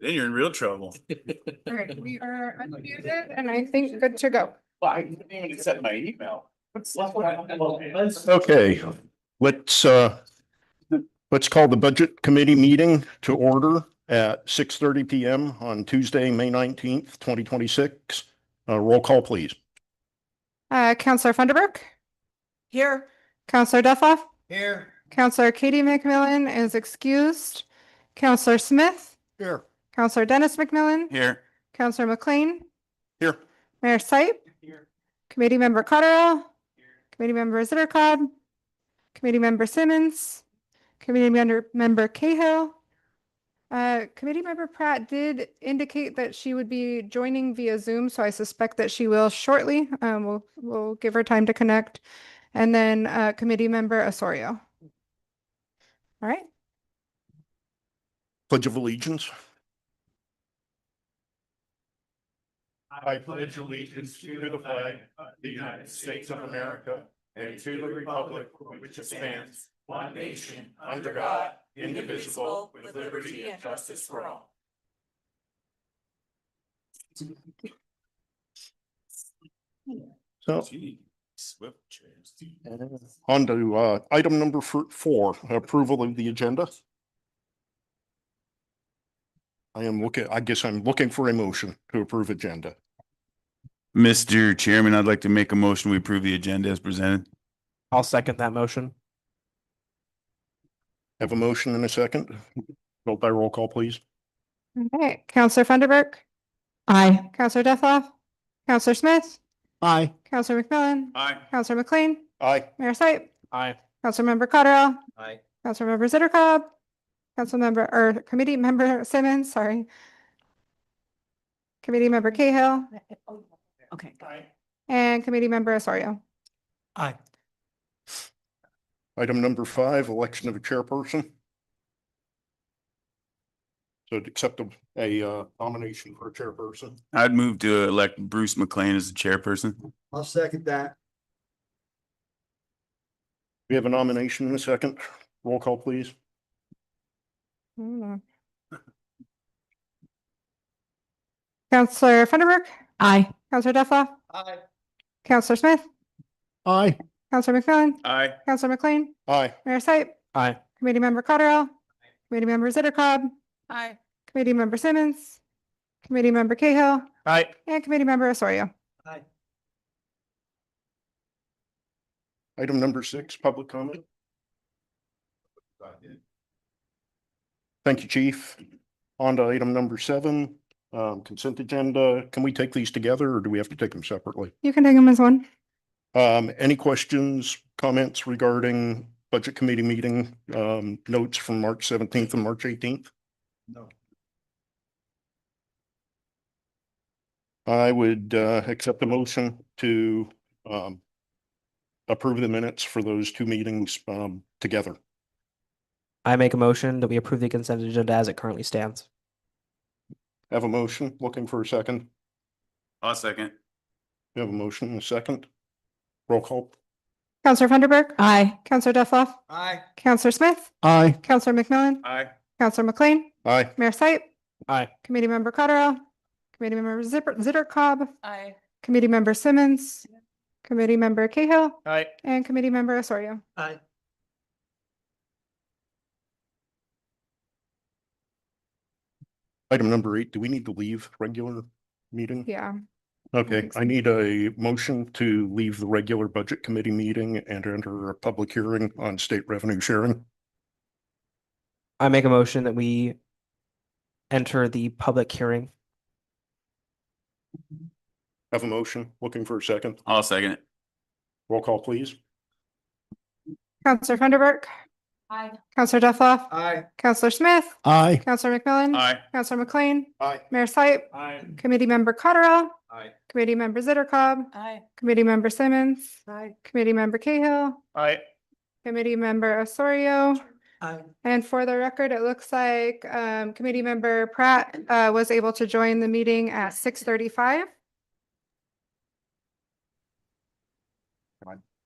Then you're in real trouble. All right, we are unmuted and I think good to go. Well, I didn't even set my email. Okay, let's call the Budget Committee meeting to order at 6:30 PM on Tuesday, May 19th, 2026. Roll call, please. Counselor Funderburk, Here. Counselor Duffoff, Here. Counselor Katie McMillan is excused. Counselor Smith, Here. Counselor Dennis McMillan, Here. Counselor McLean, Here. Mayor Sipe, Here. Committee Member Cotterill, Committee Member Zittercobb, Committee Member Simmons, Committee Member Cahill. Committee Member Pratt did indicate that she would be joining via Zoom, so I suspect that she will shortly. We'll give her time to connect. And then Committee Member Osorio. All right. Pledge of Allegiance. I pledge allegiance to the flag of the United States of America and to the republic for which it stands, one nation, under God, indivisible, with liberty and justice for all. So Swift chairs. on to item number 4, approval of the agenda. I guess I'm looking for a motion to approve agenda. Mr. Chairman, I'd like to make a motion. We approve the agenda as presented. I'll second that motion. Have a motion and a second. Vote by roll call, please. All right. Counselor Funderburk. Aye. Counselor Duffoff, Counselor Smith, Aye. Counselor McMillan, Aye. Counselor McLean, Aye. Mayor Sipe, Aye. Council Member Cotterill, Aye. Council Member Zittercobb, Committee Member Simmons, sorry. Committee Member Cahill Okay. and Committee Member Osorio. Aye. Item number 5, election of a chairperson. So to accept a nomination for a chairperson. I'd move to elect Bruce McLean as the chairperson. I'll second that. We have a nomination in a second. Roll call, please. Hold on. Counselor Funderburk. Aye. Counselor Duffoff, Aye. Counselor Smith, Aye. Counselor McMillan, Aye. Counselor McLean, Aye. Mayor Sipe, Aye. Committee Member Cotterill, Committee Member Zittercobb, Aye. Committee Member Simmons, Committee Member Cahill, Aye. and Committee Member Osorio. Aye. Item number 6, public comment. Thank you, Chief. On to item number 7, consent agenda. Can we take these together or do we have to take them separately? You can take them as one. Any questions, comments regarding budget committee meeting, notes from March 17th and March 18th? No. I would accept the motion to approve the minutes for those 2 meetings together. I make a motion that we approve the consent agenda as it currently stands. Have a motion, looking for a second. I'll second. We have a motion and a second. Roll call. Counselor Funderburk. Aye. Counselor Duffoff, Aye. Counselor Smith, Aye. Counselor McMillan, Aye. Counselor McLean, Aye. Mayor Sipe, Aye. Committee Member Cotterill, Committee Member Zittercobb, Aye. Committee Member Simmons, Committee Member Cahill, Aye. and Committee Member Osorio. Aye. Item number 8, do we need to leave regular meeting? Yeah. Okay, I need a motion to leave the regular budget committee meeting and enter a public hearing on state revenue sharing. I make a motion that we enter the public hearing. Have a motion, looking for a second. I'll second it. Roll call, please. Counselor Funderburk. Aye. Counselor Duffoff, Aye. Counselor Smith, Aye. Counselor McMillan, Aye. Counselor McLean, Aye. Mayor Sipe, Aye. Committee Member Cotterill, Aye. Committee Member Zittercobb, Aye. Committee Member Simmons, Aye. Committee Member Cahill, Aye. Committee Member Osorio. Aye. And for the record, it looks like Committee Member Pratt was able to join the meeting at 6:35.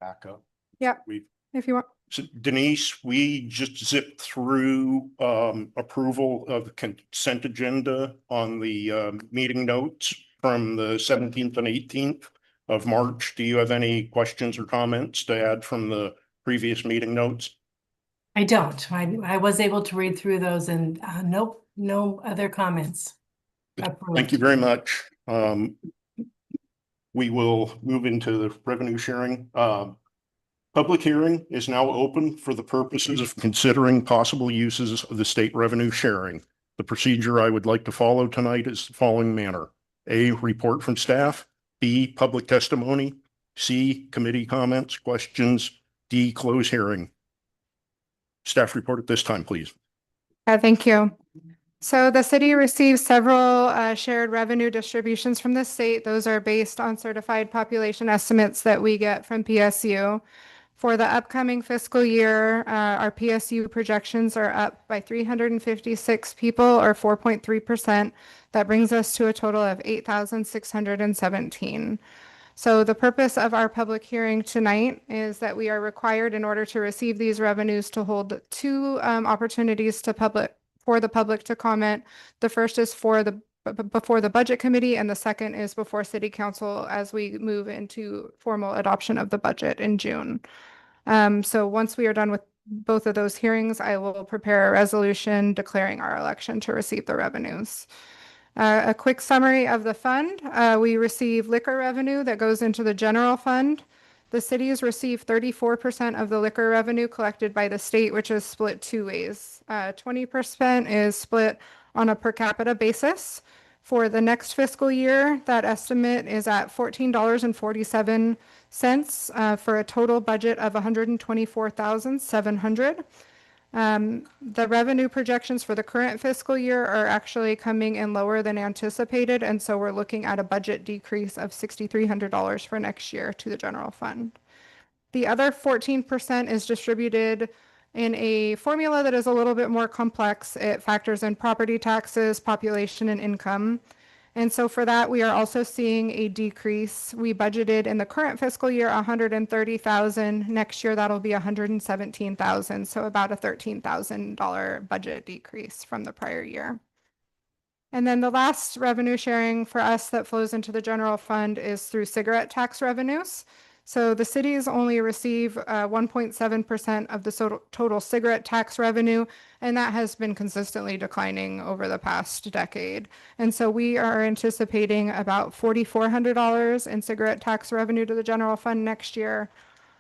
Back up. Yep. We If you want. So Denise, we just zipped through approval of the consent agenda on the meeting notes from the 17th and 18th of March. Do you have any questions or comments to add from the previous meeting notes? I don't. I was able to read through those and nope, no other comments. Thank you very much. We will move into the revenue sharing. Public hearing is now open for the purposes of considering possible uses of the state revenue sharing. The procedure I would like to follow tonight is the following manner. A, report from staff. B, public testimony. C, committee comments, questions. D, close hearing. Staff report at this time, please. Thank you. So the city receives several shared revenue distributions from the state. Those are based on certified population estimates that we get from PSU. For the upcoming fiscal year, our PSU projections are up by 356 people or 4.3%. That brings us to a total of 8,617. So the purpose of our public hearing tonight is that we are required in order to receive these revenues to hold two opportunities for the public to comment. The first is before the budget committee, and the second is before city council as we move into formal adoption of the budget in June. So once we are done with both of those hearings, I will prepare a resolution declaring our election to receive the revenues. A quick summary of the fund. We receive liquor revenue that goes into the general fund. The cities receive 34% of the liquor revenue collected by the state, which is split two ways. 20% is split on a per capita basis. For the next fiscal year, that estimate is at $14.47 for a total budget of $124,700. The revenue projections for the current fiscal year are actually coming in lower than anticipated, and so we're looking at a budget decrease of $6,300 for next year to the general fund. The other 14% is distributed in a formula that is a little bit more complex. It factors in property taxes, population, and income. And so for that, we are also seeing a decrease. We budgeted in the current fiscal year $130,000. Next year, that'll be $117,000. So about a $13,000 budget decrease from the prior year. And then the last revenue sharing for us that flows into the general fund is through cigarette tax revenues. So the cities only receive 1.7% of the total cigarette tax revenue, and that has been consistently declining over the past decade. And so we are anticipating about $4,400 in cigarette tax revenue to the general fund next year.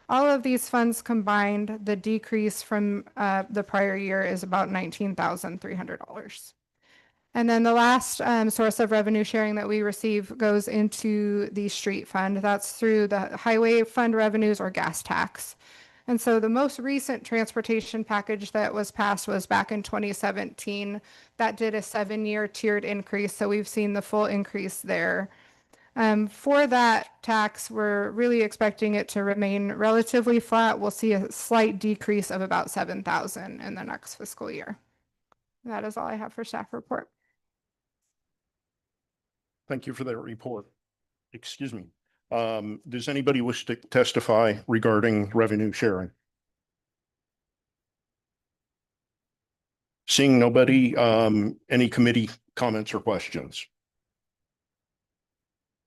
All of these funds combined, the decrease from the prior year is about $19,300. And then the last source of revenue sharing that we receive goes into the street fund. That's through the highway fund revenues or gas tax. And so the most recent transportation package that was passed was back in 2017. That did a 7-year tiered increase. So we've seen the full increase there. For that tax, we're really expecting it to remain relatively flat. We'll see a slight decrease of about $7,000 in the next fiscal year. That is all I have for staff report. Thank you for that report. Excuse me. Does anybody wish to testify regarding revenue sharing? Seeing nobody, any committee comments or questions?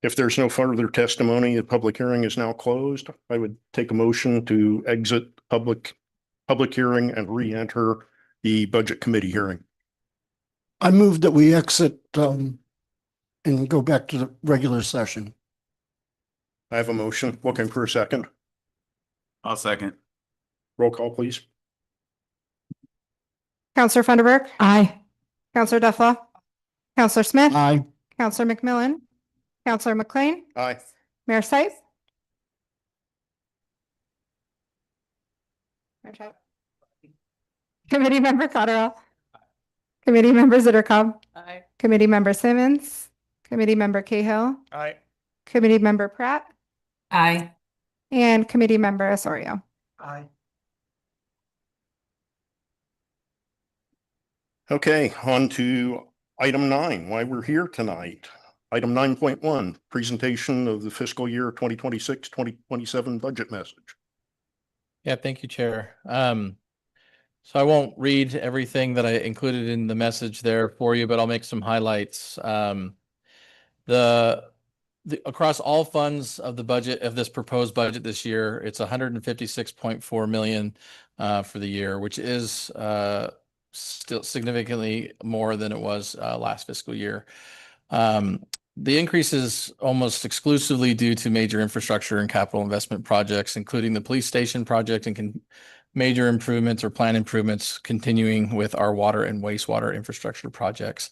If there's no further testimony, the public hearing is now closed. I would take a motion to exit public hearing and re-enter the budget committee hearing. I move that we exit and go back to the regular session. I have a motion. Looking for a second. I'll second. Roll call, please. Counselor Funderburk. Aye. Counselor Dufflaw. Counselor Smith. Aye. Counselor McMillan. Counselor McLean. Aye. Mayor Seife. Committee Member Cotterill. Committee Member Zittercobb. Aye. Committee Member Simmons. Committee Member Cahill. Aye. Committee Member Pratt. Aye. And Committee Member Osorio. Aye. Okay, on to item 9, why we're here tonight. Item 9.1, presentation of the fiscal year 2026-2027 budget message. Yeah, thank you, Chair. So I won't read everything that I included in the message there for you, but I'll make some highlights. The across all funds of the budget of this proposed budget this year, it's 156.4 million for the year, which is still significantly more than it was last fiscal year. The increase is almost exclusively due to major infrastructure and capital investment projects, including the police station project and major improvements or plan improvements continuing with our water and wastewater infrastructure projects.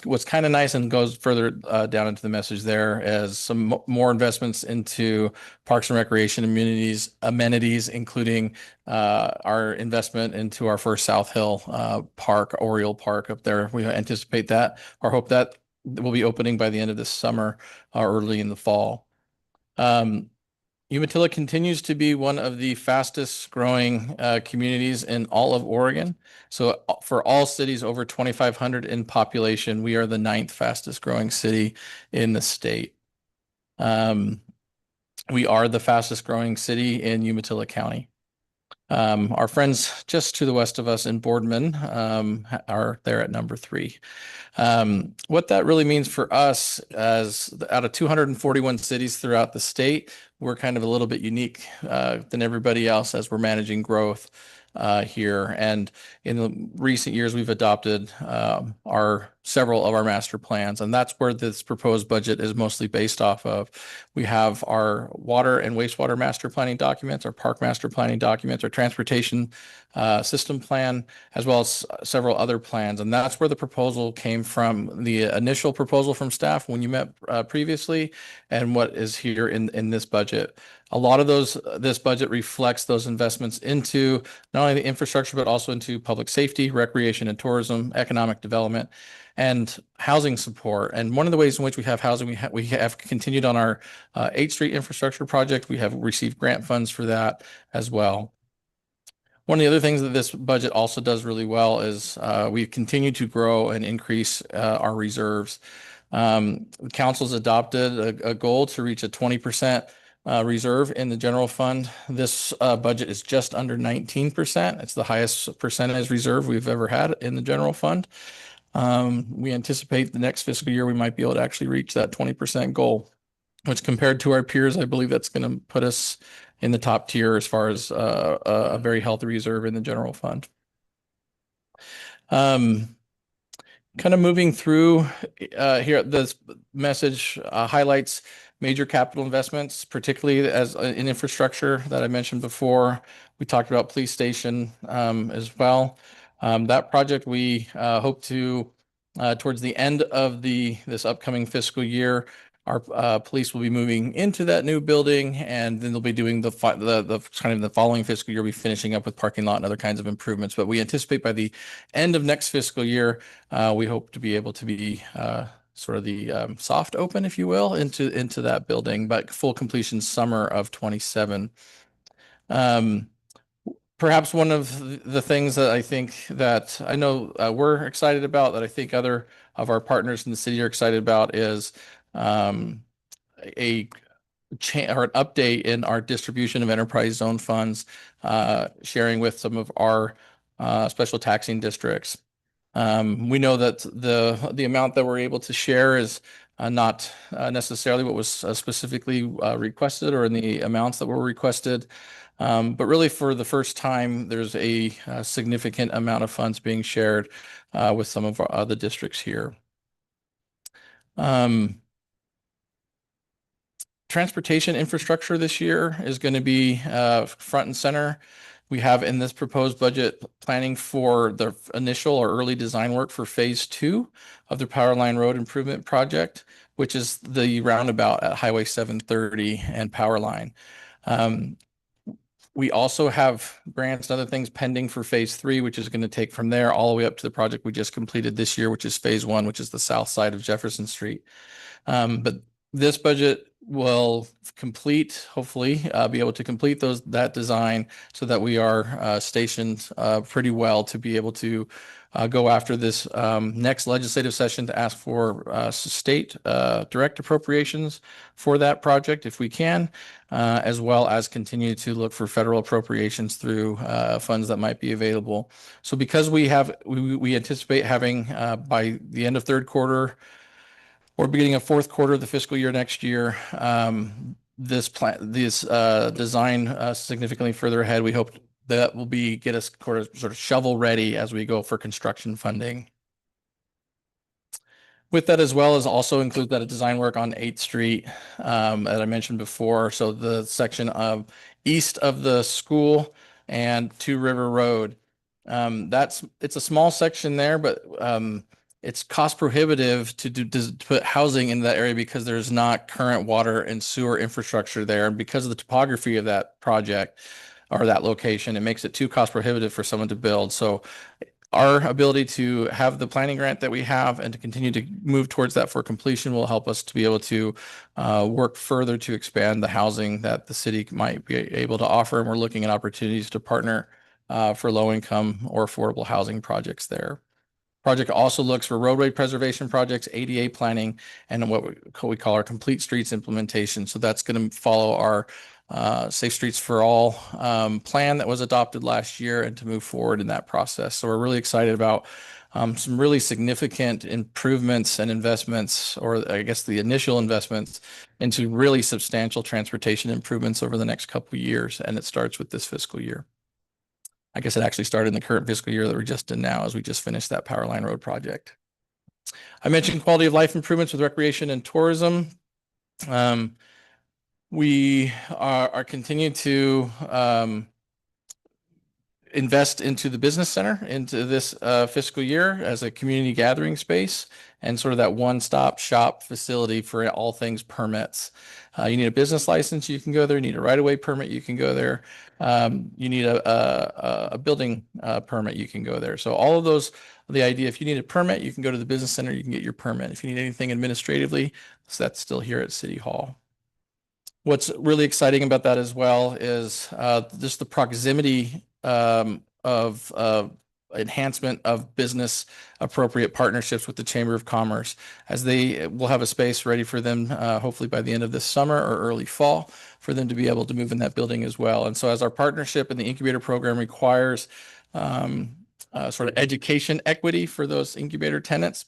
What's kind of nice and goes further down into the message there is some more investments into parks and recreation amenities, including our investment into our first South Hill Park, Oriole Park up there. We anticipate that or hope that will be opening by the end of this summer or early in the fall. Umatilla continues to be one of the fastest growing communities in all of Oregon. So for all cities over 2,500 in population, we are the 9th fastest growing city in the state. We are the fastest growing city in Umatilla County. Our friends just to the west of us in Boardman are there at number 3. What that really means for us as out of 241 cities throughout the state, we're kind of a little bit unique than everybody else as we're managing growth here. And in the recent years, we've adopted several of our master plans, and that's where this proposed budget is mostly based off of. We have our water and wastewater master planning documents, our park master planning documents, our transportation system plan, as well as several other plans. And that's where the proposal came from, the initial proposal from staff when you met previously, and what is here in this budget. A lot of this budget reflects those investments into not only the infrastructure, but also into public safety, recreation and tourism, economic development, and housing support. And one of the ways in which we have housing, we have continued on our 8th Street infrastructure project. We have received grant funds for that as well. One of the other things that this budget also does really well is we continue to grow and increase our reserves. The council's adopted a goal to reach a 20% reserve in the general fund. This budget is just under 19%. It's the highest percentage reserve we've ever had in the general fund. We anticipate the next fiscal year we might be able to actually reach that 20% goal, which compared to our peers, I believe that's going to put us in the top tier as far as a very healthy reserve in the general fund. Kind of moving through here, this message highlights major capital investments, particularly as in infrastructure that I mentioned before. We talked about police station as well. That project we hope to, towards the end of this upcoming fiscal year, our police will be moving into that new building, and then they'll be doing the kind of the following fiscal year, we'll be finishing up with parking lot and other kinds of improvements. But we anticipate by the end of next fiscal year, we hope to be able to be sort of the soft open, if you will, into that building, but full completion summer of 27. Perhaps one of the things that I think that I know we're excited about, that I think other of our partners in the city are excited about, is an update in our distribution of enterprise zone funds, sharing with some of our special taxing districts. We know that the amount that we're able to share is not necessarily what was specifically requested or in the amounts that were requested. But really for the first time, there's a significant amount of funds being shared with some of our other districts here. Transportation infrastructure this year is going to be front and center. We have in this proposed budget planning for the initial or early design work for phase 2 of the Power Line Road Improvement Project, which is the roundabout at Highway 730 and Power Line. We also have grants and other things pending for phase 3, which is going to take from there all the way up to the project we just completed this year, which is phase 1, which is the south side of Jefferson Street. But this budget will complete, hopefully, be able to complete that design so that we are stationed pretty well to be able to go after this next legislative session to ask for state direct appropriations for that project if we can, as well as continue to look for federal appropriations through funds that might be available. So because we anticipate having by the end of third quarter or beginning of fourth quarter of the fiscal year next year, this design significantly further ahead. We hope that will get us sort of shovel ready as we go for construction funding. With that, as well as also include that design work on 8th Street, as I mentioned before. So the section of east of the school and Two River Road. It's a small section there, but it's cost prohibitive to put housing in that area because there's not current water and sewer infrastructure there. And because of the topography of that project or that location, it makes it too cost prohibitive for someone to build. So our ability to have the planning grant that we have and to continue to move towards that for completion will help us to be able to work further to expand the housing that the city might be able to offer. And we're looking at opportunities to partner for low income or affordable housing projects there. Project also looks for roadway preservation projects, ADA planning, and what we call our complete streets implementation. So that's going to follow our Safe Streets for All plan that was adopted last year and to move forward in that process. So we're really excited about some really significant improvements and investments, or I guess the initial investments into really substantial transportation improvements over the next couple of years. And it starts with this fiscal year. I guess it actually started in the current fiscal year that we're just in now as we just finished that Power Line Road project. I mentioned quality of life improvements with recreation and tourism. We are continuing to invest into the business center into this fiscal year as a community gathering space and sort of that one-stop shop facility for all things permits. You need a business license, you can go there. You need a right-of-way permit, you can go there. You need a building permit, you can go there. So all of those, the idea, if you need a permit, you can go to the business center, you can get your permit. If you need anything administratively, so that's still here at City Hall. What's really exciting about that as well is just the proximity of enhancement of business appropriate partnerships with the Chamber of Commerce, as they will have a space ready for them hopefully by the end of this summer or early fall for them to be able to move in that building as well. And so as our partnership in the incubator program requires sort of education equity for those incubator tenants,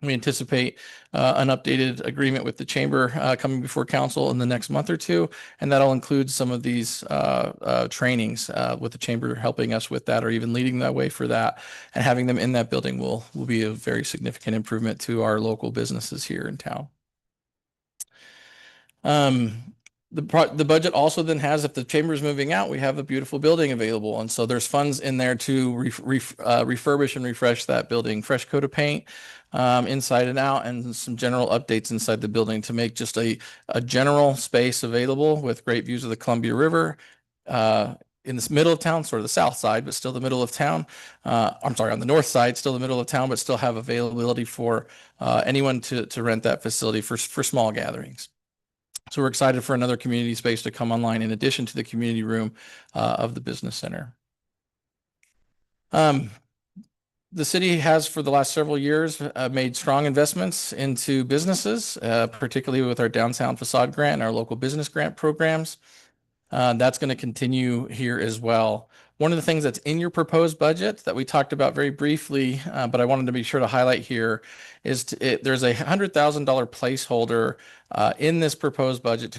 we anticipate an updated agreement with the chamber coming before council in the next month or two, and that'll include some of these trainings with the chamber helping us with that, or even leading that way for that. And having them in that building will be a very significant improvement to our local businesses here in town. The budget also then has, if the chamber is moving out, we have a beautiful building available. And so there's funds in there to refurbish and refresh that building, fresh coat of paint inside and out, and some general updates inside the building to make just a general space available with great views of the Columbia River in the middle of town, sort of the south side, but still the middle of town. I'm sorry, on the north side, still the middle of town, but still have availability for anyone to rent that facility for small gatherings. So we're excited for another community space to come online in addition to the community room of the business center. The city has, for the last several years, made strong investments into businesses, particularly with our downtown facade grant and our local business grant programs. That's going to continue here as well. One of the things that's in your proposed budget that we talked about very briefly, but I wanted to be sure to highlight here, is there's a $100,000 placeholder in this proposed budget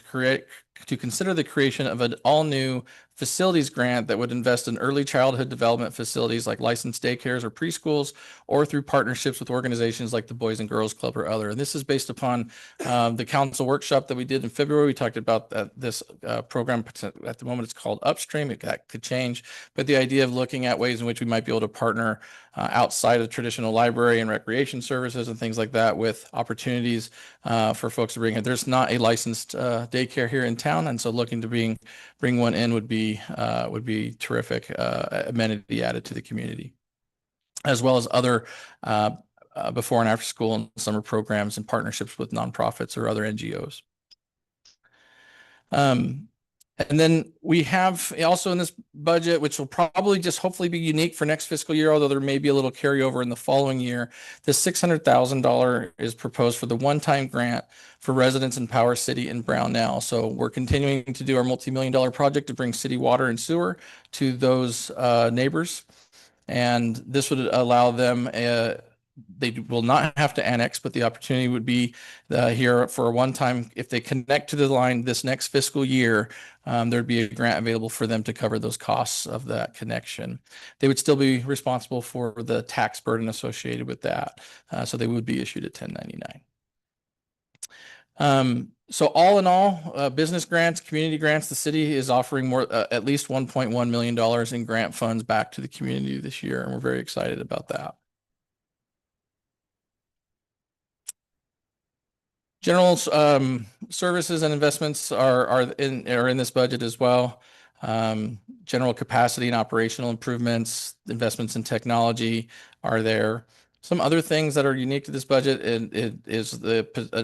to consider the creation of an all-new facilities grant that would invest in early childhood development facilities like licensed daycares or preschools, or through partnerships with organizations like the Boys and Girls Club or other. And this is based upon the council workshop that we did in February. We talked about this program. At the moment, it's called Upstream. That could change, but the idea of looking at ways in which we might be able to partner outside of traditional library and recreation services and things like that, with opportunities for folks to bring in. There's not a licensed daycare here in town, and so looking to bring one in would be terrific amenity added to the community, as well as other before and after school and summer programs and partnerships with nonprofits or other NGOs. And then we have also in this budget, which will probably just hopefully be unique for next fiscal year, although there may be a little carryover in the following year. The $600,000 is proposed for the one-time grant for residents in Power City and Brownell. So we're continuing to do our multi-million-dollar project to bring city water and sewer to those neighbors. And this would allow them they will not have to annex, but the opportunity would be here for a one-time, if they connect to the line this next fiscal year, there'd be a grant available for them to cover those costs of that connection. They would still be responsible for the tax burden associated with that. So they would be issued a 1099. So all in all, business grants, community grants, the city is offering more, at least $1.1 million in grant funds back to the community this year. And we're very excited about that. General services and investments are in this budget as well. General capacity and operational improvements, investments in technology are there. Some other things that are unique to this budget is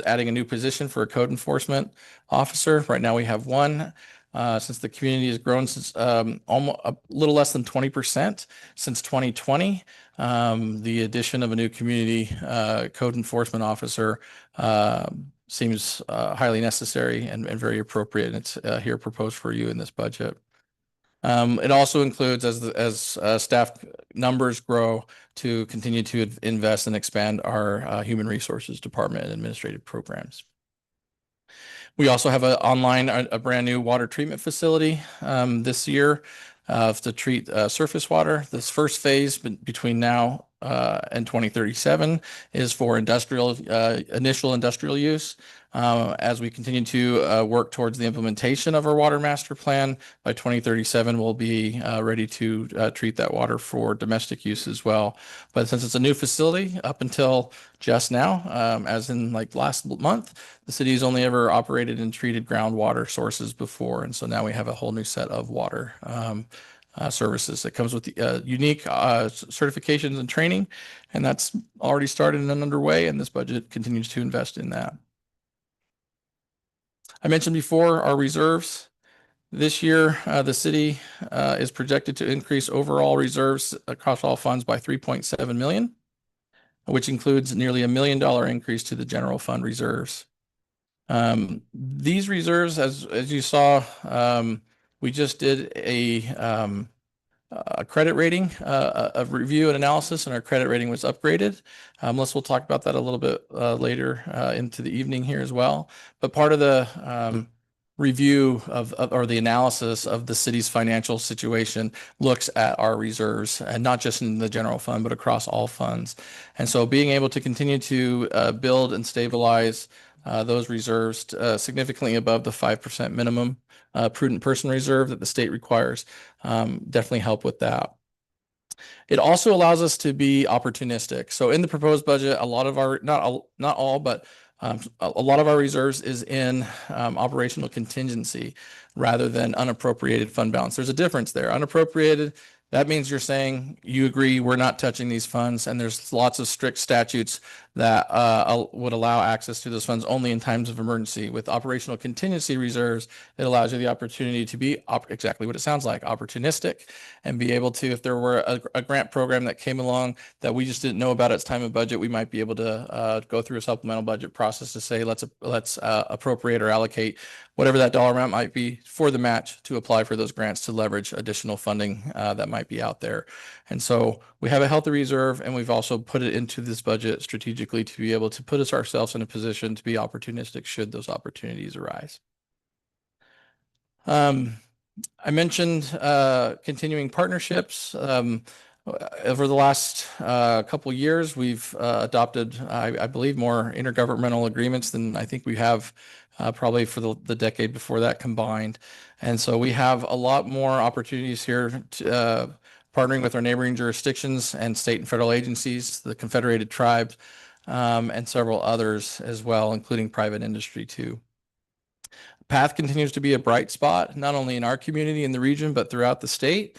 adding a new position for a code enforcement officer. Right now we have one. Since the community has grown since almost a little less than 20% since 2020, the addition of a new community code enforcement officer seems highly necessary and very appropriate. And it's here proposed for you in this budget. It also includes, as staff numbers grow, to continue to invest and expand our human resources department and administrative programs. We also have a brand new water treatment facility this year to treat surface water. This first phase between now and 2037 is for initial industrial use. As we continue to work towards the implementation of our water master plan, by 2037, we'll be ready to treat that water for domestic use as well. But since it's a new facility, up until just now, as in like last month, the city has only ever operated and treated groundwater sources before. And so now we have a whole new set of water services that comes with unique certifications and training. And that's already started and underway, and this budget continues to invest in that. I mentioned before our reserves. This year, the city is projected to increase overall reserves across all funds by 3.7 million, which includes nearly $1 million increase to the general fund reserves. These reserves, as you saw, we just did a credit rating, a review and analysis, and our credit rating was upgraded. We'll talk about that a little bit later into the evening here as well. But part of the review or the analysis of the city's financial situation looks at our reserves, and not just in the general fund, but across all funds. And so being able to continue to build and stabilize those reserves significantly above the 5% minimum prudent person reserve that the state requires definitely help with that. It also allows us to be opportunistic. So in the proposed budget, a lot of our, not all, but a lot of our reserves is in operational contingency rather than unappropriated fund balance. There's a difference there. Unappropriated, that means you're saying you agree we're not touching these funds, and there's lots of strict statutes that would allow access to those funds only in times of emergency. With operational contingency reserves, it allows you the opportunity to be exactly what it sounds like, opportunistic, and be able to, if there were a grant program that came along that we just didn't know about at its time of budget, we might be able to go through a supplemental budget process to say, let's appropriate or allocate whatever that dollar amount might be for the match to apply for those grants to leverage additional funding that might be out there. And so we have a healthy reserve, and we've also put it into this budget strategically to be able to put ourselves in a position to be opportunistic should those opportunities arise. I mentioned continuing partnerships. Over the last couple of years, we've adopted, I believe, more intergovernmental agreements than I think we have probably for the decade before that combined. And so we have a lot more opportunities here to partnering with our neighboring jurisdictions and state and federal agencies, the Confederated Tribes, and several others as well, including private industry too. PATH continues to be a bright spot, not only in our community in the region, but throughout the state.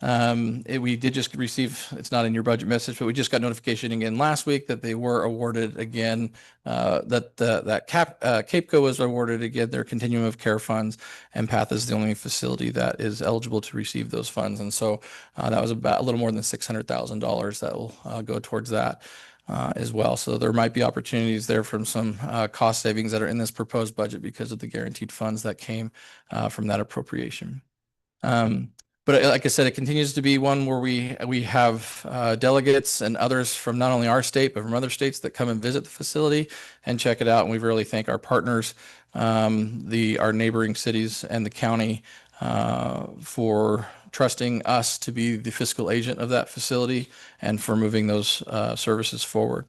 We did just receive, it's not in your budget message, but we just got notification again last week that they were awarded again, CAPCO was awarded again their continuum of care funds, and PATH is the only facility that is eligible to receive those funds. And so that was about a little more than $600,000 that will go towards that as well. So there might be opportunities there from some cost savings that are in this proposed budget because of the guaranteed funds that came from that appropriation. But like I said, it continues to be one where we have delegates and others from not only our state, but from other states that come and visit the facility and check it out. And we really thank our partners, our neighboring cities and the county for trusting us to be the fiscal agent of that facility and for moving those services forward.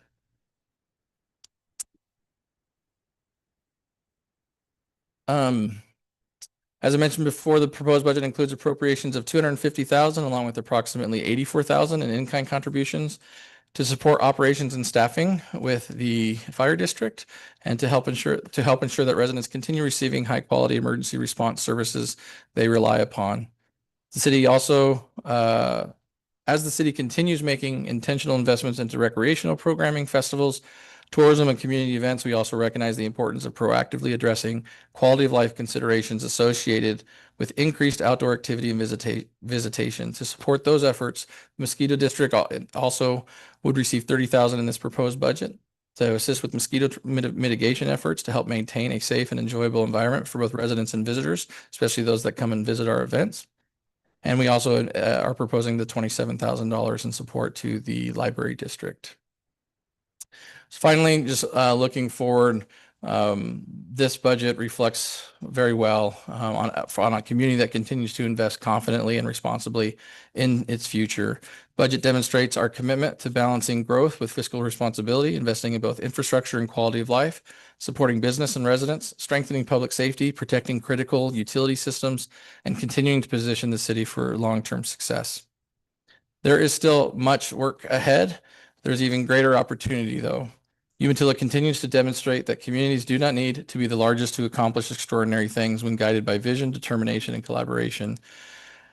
As I mentioned before, the proposed budget includes appropriations of $250,000 along with approximately $84,000 in in-kind contributions to support operations and staffing with the fire district and to help ensure that residents continue receiving high quality emergency response services they rely upon. The city also, as the city continues making intentional investments into recreational programming, festivals, tourism, and community events, we also recognize the importance of proactively addressing quality of life considerations associated with increased outdoor activity and visitation. To support those efforts, Mosquito District also would receive $30,000 in this proposed budget to assist with mosquito mitigation efforts to help maintain a safe and enjoyable environment for both residents and visitors, especially those that come and visit our events. And we also are proposing the $27,000 in support to the library district. So finally, just looking forward, this budget reflects very well on a community that continues to invest confidently and responsibly in its future. Budget demonstrates our commitment to balancing growth with fiscal responsibility, investing in both infrastructure and quality of life, supporting business and residents, strengthening public safety, protecting critical utility systems, and continuing to position the city for long-term success. There is still much work ahead. There's even greater opportunity, though. Umatilla continues to demonstrate that communities do not need to be the largest to accomplish extraordinary things when guided by vision, determination, and collaboration.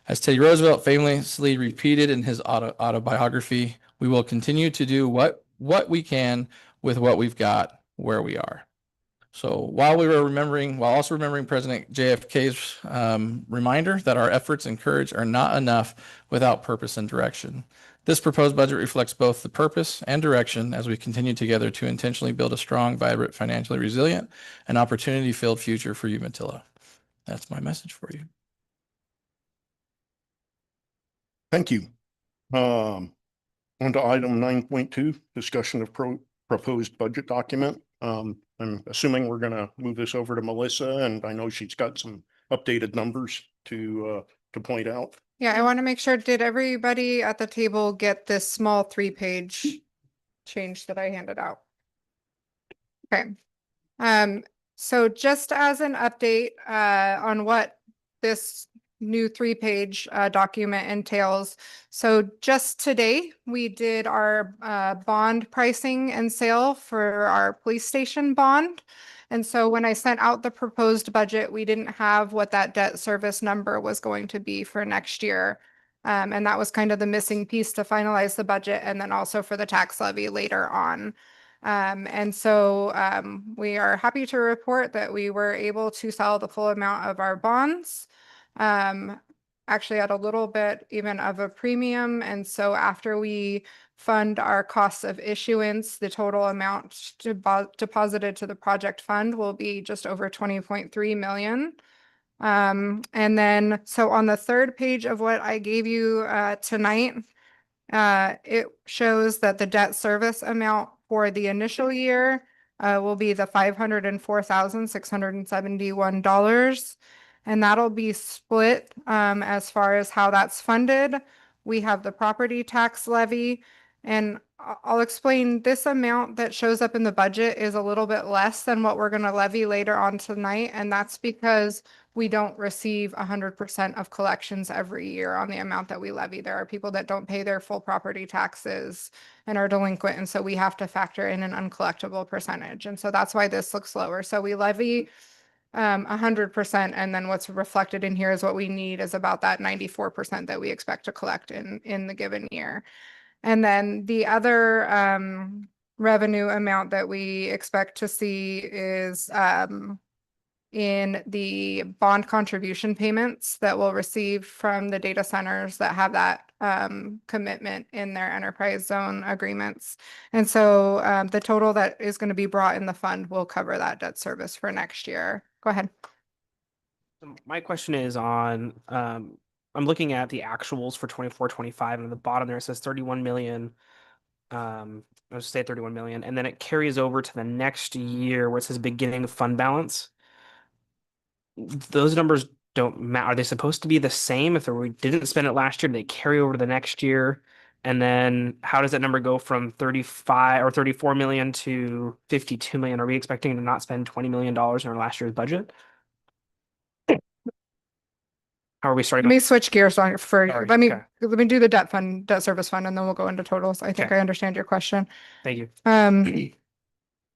As Teddy Roosevelt famously repeated in his autobiography, we will continue to do what we can with what we've got where we are. So while also remembering President JFK's reminder that our efforts and courage are not enough without purpose and direction. This proposed budget reflects both the purpose and direction as we continue together to intentionally build a strong, vibrant, financially resilient, and opportunity-filled future for Umatilla. That's my message for you. Thank you. On to item 9.2, discussion of proposed budget document. I'm assuming we're going to move this over to Melissa, and I know she's got some updated numbers to point out. Yeah, I want to make sure, did everybody at the table get this small 3-page change that I handed out? Okay. So just as an update on what this new 3-page document entails. So just today, we did our bond pricing and sale for our police station bond. And so when I sent out the proposed budget, we didn't have what that debt service number was going to be for next year. And that was kind of the missing piece to finalize the budget and then also for the tax levy later on. And so we are happy to report that we were able to sell the full amount of our bonds, actually at a little bit even of a premium. And so after we fund our costs of issuance, the total amount deposited to the project fund will be just over 20.3 million. And then, so on the third page of what I gave you tonight, it shows that the debt service amount for the initial year will be the $504,671. And that'll be split as far as how that's funded. We have the property tax levy, and I'll explain this amount that shows up in the budget is a little bit less than what we're going to levy later on tonight. And that's because we don't receive 100% of collections every year on the amount that we levy. There are people that don't pay their full property taxes and are delinquent. And so we have to factor in an uncollectible percentage. And so that's why this looks lower. So we levy 100%. And then what's reflected in here is what we need is about that 94% that we expect to collect in the given year. And then the other revenue amount that we expect to see is in the bond contribution payments that we'll receive from the data centers that have that commitment in their enterprise zone agreements. And so the total that is going to be brought in the fund will cover that debt service for next year. Go ahead. My question is on, I'm looking at the actuals for 24-25, and at the bottom there it says 31 million. I'll just say 31 million, and then it carries over to the next year where it says beginning fund balance. Those numbers don't matter. Are they supposed to be the same if we didn't spend it last year? Do they carry over to the next year? And then how does that number go from 35 or 34 million to 52 million? Are we expecting to not spend $20 million in our last year's budget? How are we Let starting? me switch gears on for, Sorry, let me okay. do the debt service fund, and then we'll go into totals. I think Okay. I understand your question. Thank you.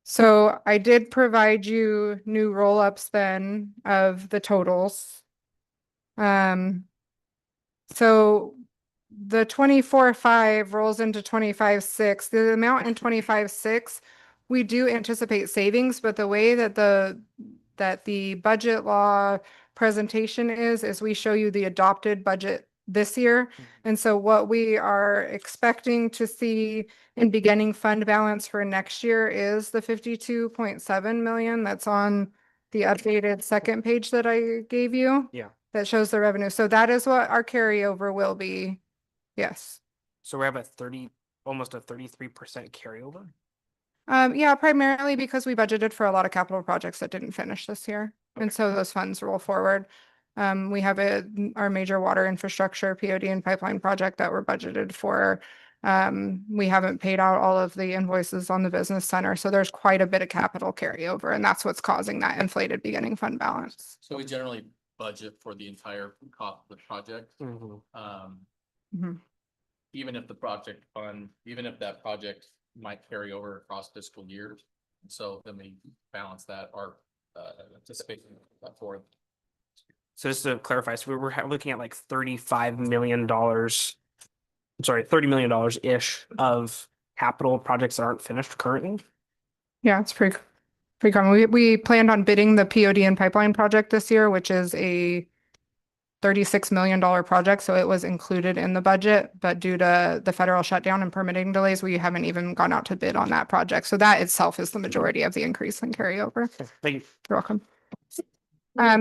So I did provide you new roll-ups then of the totals. So the 24.5 rolls into 25.6. The amount in 25.6, we do anticipate savings, but the way that the budget law presentation is we show you the adopted budget this year. And so what we are expecting to see in beginning fund balance for next year is the 52.7 million that's on the updated second page that I gave you. Yeah. That shows the revenue. So that is what our carryover will be. Yes. So we're at almost a 33% carryover. Yeah, primarily because we budgeted for a lot of capital projects that didn't finish this year. And so those funds roll forward. We have our major water infrastructure POD and pipeline project that we're budgeted for. We haven't paid out all of the invoices on the business center. So there's quite a bit of capital carryover, and that's what's causing that inflated beginning fund balance. So we generally budget for the entire cost of the project. Even if that project might carry over across fiscal years. So then we balance that or anticipate that forward. So just to clarify, so we're looking at like $35 million. Sorry, $30 million ish of capital projects that aren't finished currently. Yeah, it's pretty common. We planned on bidding the POD and pipeline project this year, which is a $36 million project. So it was included in the budget, but due to the federal shutdown and permitting delays, we haven't even gone out to bid on that project. So that itself is the majority of the increase in carryover. Thank you. You're welcome.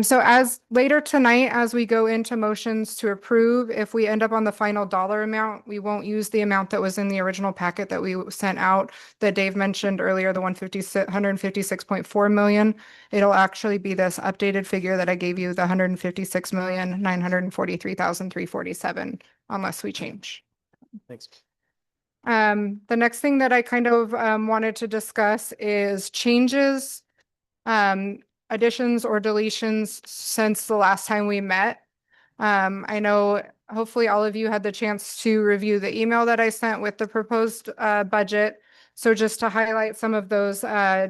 So as later tonight, as we go into motions to approve, if we end up on the final dollar amount, we won't use the amount that was in the original packet that we sent out that Dave mentioned earlier, the 156.4 million. It'll actually be this updated figure that I gave you, the 156,943,347, unless we change. Thanks. The next thing that I kind of wanted to discuss is changes, additions or deletions since the last time we met. I know hopefully all of you had the chance to review the email that I sent with the proposed budget. So just to highlight some of those,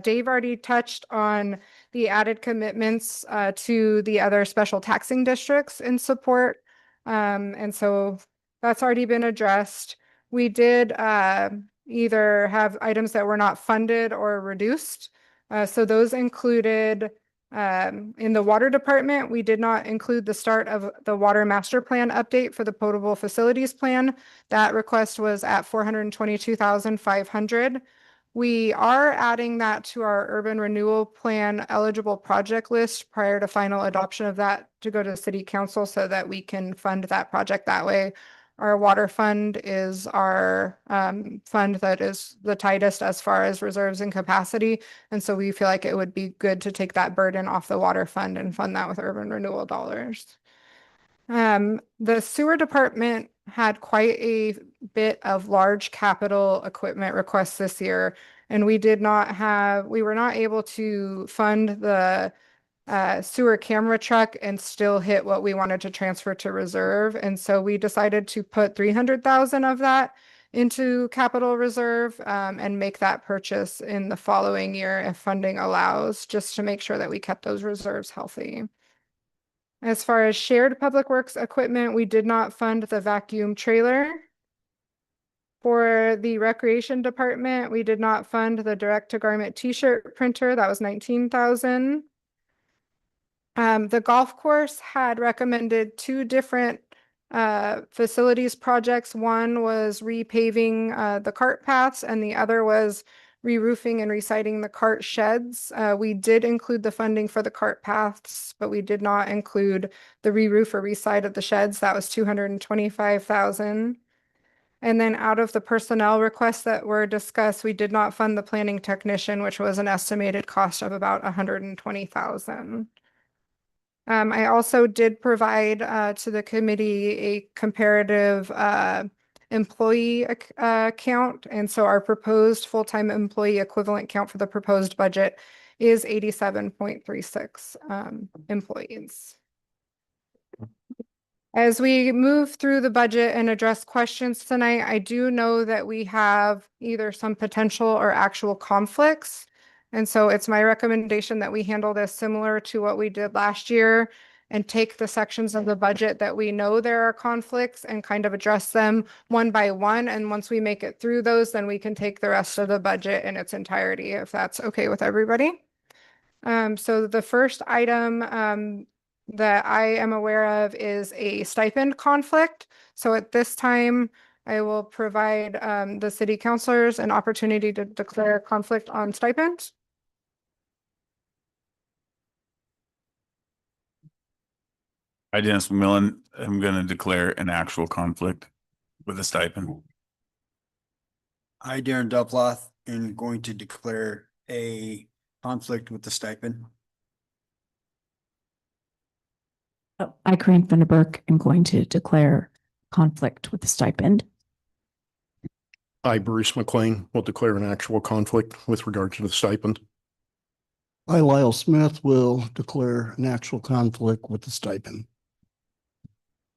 Dave already touched on the added commitments to the other special taxing districts in support. And so that's already been addressed. We did either have items that were not funded or reduced. So those included in the water department, we did not include the start of the water master plan update for the potable facilities plan. That request was at 422,500. We are adding that to our urban renewal plan eligible project list prior to final adoption of that to go to the city council so that we can fund that project that way. Our water fund is our fund that is the tightest as far as reserves and capacity. And so we feel like it would be good to take that burden off the water fund and fund that with urban renewal dollars. The sewer department had quite a bit of large capital equipment requests this year. And we were not able to fund the sewer camera truck and still hit what we wanted to transfer to reserve. And so we decided to put 300,000 of that into capital reserve and make that purchase in the following year if funding allows, just to make sure that we kept those reserves healthy. As far as shared public works equipment, we did not fund the vacuum trailer. For the recreation department, we did not fund the direct to garment t-shirt printer. That was 19,000. The golf course had recommended two different facilities projects. One was repaving the cart paths and the other was re-roofing and reciting the cart sheds. We did include the funding for the cart paths, but we did not include the re-roof or recite of the sheds. That was 225,000. And then out of the personnel requests that were discussed, we did not fund the planning technician, which was an estimated cost of about 120,000. I also did provide to the committee a comparative employee count. And so our proposed full-time employee equivalent count for the proposed budget is 87.36 employees. As we move through the budget and address questions tonight, I do know that we have either some potential or actual conflicts. And so it's my recommendation that we handle this similar to what we did last year and take the sections of the budget that we know there are conflicts and kind of address them one by one. And once we make it through those, then we can take the rest of the budget in its entirety, if that's okay with everybody. So the first item that I am aware of is a stipend conflict. So at this time, I will provide the city councilors an opportunity to declare conflict on stipends. I, Dennis McMillan, am going to declare an actual conflict with a stipend. I, Darren Duploth, am going to declare a conflict with the stipend. I, Corinne Vanderberg, am going to declare conflict with the stipend. I, Bruce McLean, will declare an actual conflict with regard to the stipend. I, Lyle Smith, will declare an actual conflict with the stipend.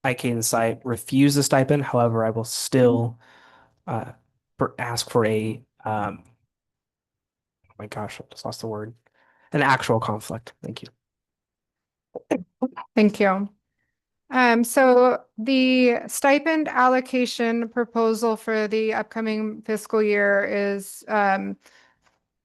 I, Caden Sight, refuse the stipend. However, I will still ask for a oh my gosh, I just lost the word. An actual conflict. Thank you. Thank you. So the stipend allocation proposal for the upcoming fiscal year is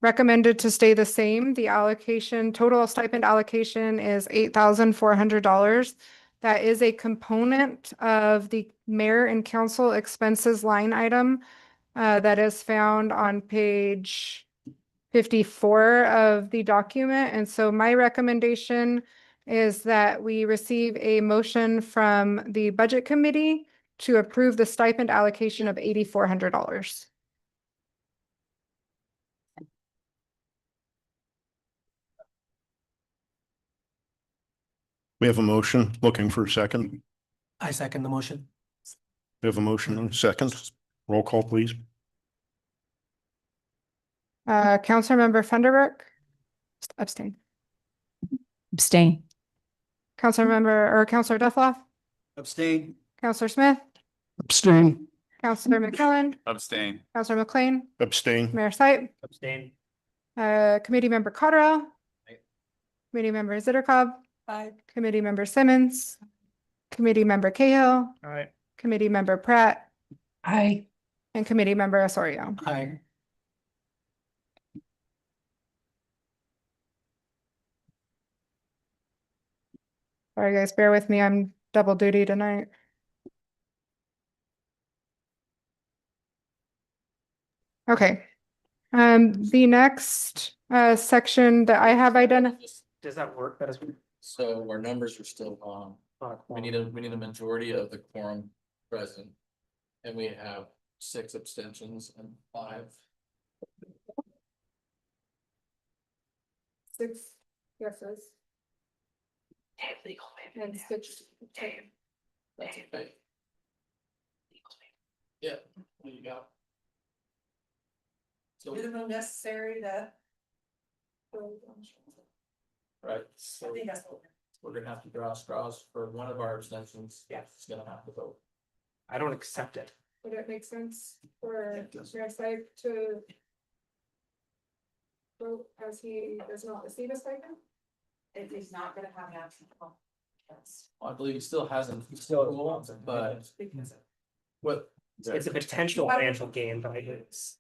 recommended to stay the same. The allocation, total stipend allocation is $8,400. That is a component of the mayor and council expenses line item that is found on page 54 of the document. And so my recommendation is that we receive a motion from the budget committee to approve the stipend allocation of $8,400. We have a motion, looking for a second. I second the motion. We have a motion and a second. Roll call, please. Councilmember Funderburk, abstain. Abstain. Councilor Duffloff, Abstain. Councilor Smith, Abstain. Councilor McKellen, Abstain. Councilor McLean, Abstain. Mayor Sight, Abstain. Committee Member Cotterill, Aye. Committee Member Zittercobb, Aye. Committee Member Simmons, Committee Member Cahill, All right. Committee Member Pratt, Aye. and Committee Member Osorio. Aye. Sorry, guys, bear with me. I'm double duty tonight. Okay. The next section that I have identified. Does that work? That is. So our numbers are still on. We need a majority of the quorum present. And we have 6 abstentions and 5. 6 yeses. And 6. That's okay. Yeah, there you go. So, necessary that. right, so we're gonna have to draw straws for one of our abstentions. Yeah. It's gonna have to vote. I don't accept it. Would it make sense for Mayor Sype to vote as he does not receive a stipend? If he's not gonna have an action. Yes. I believe he still hasn't, but Because of- what, It's a potential financial gain, but it's.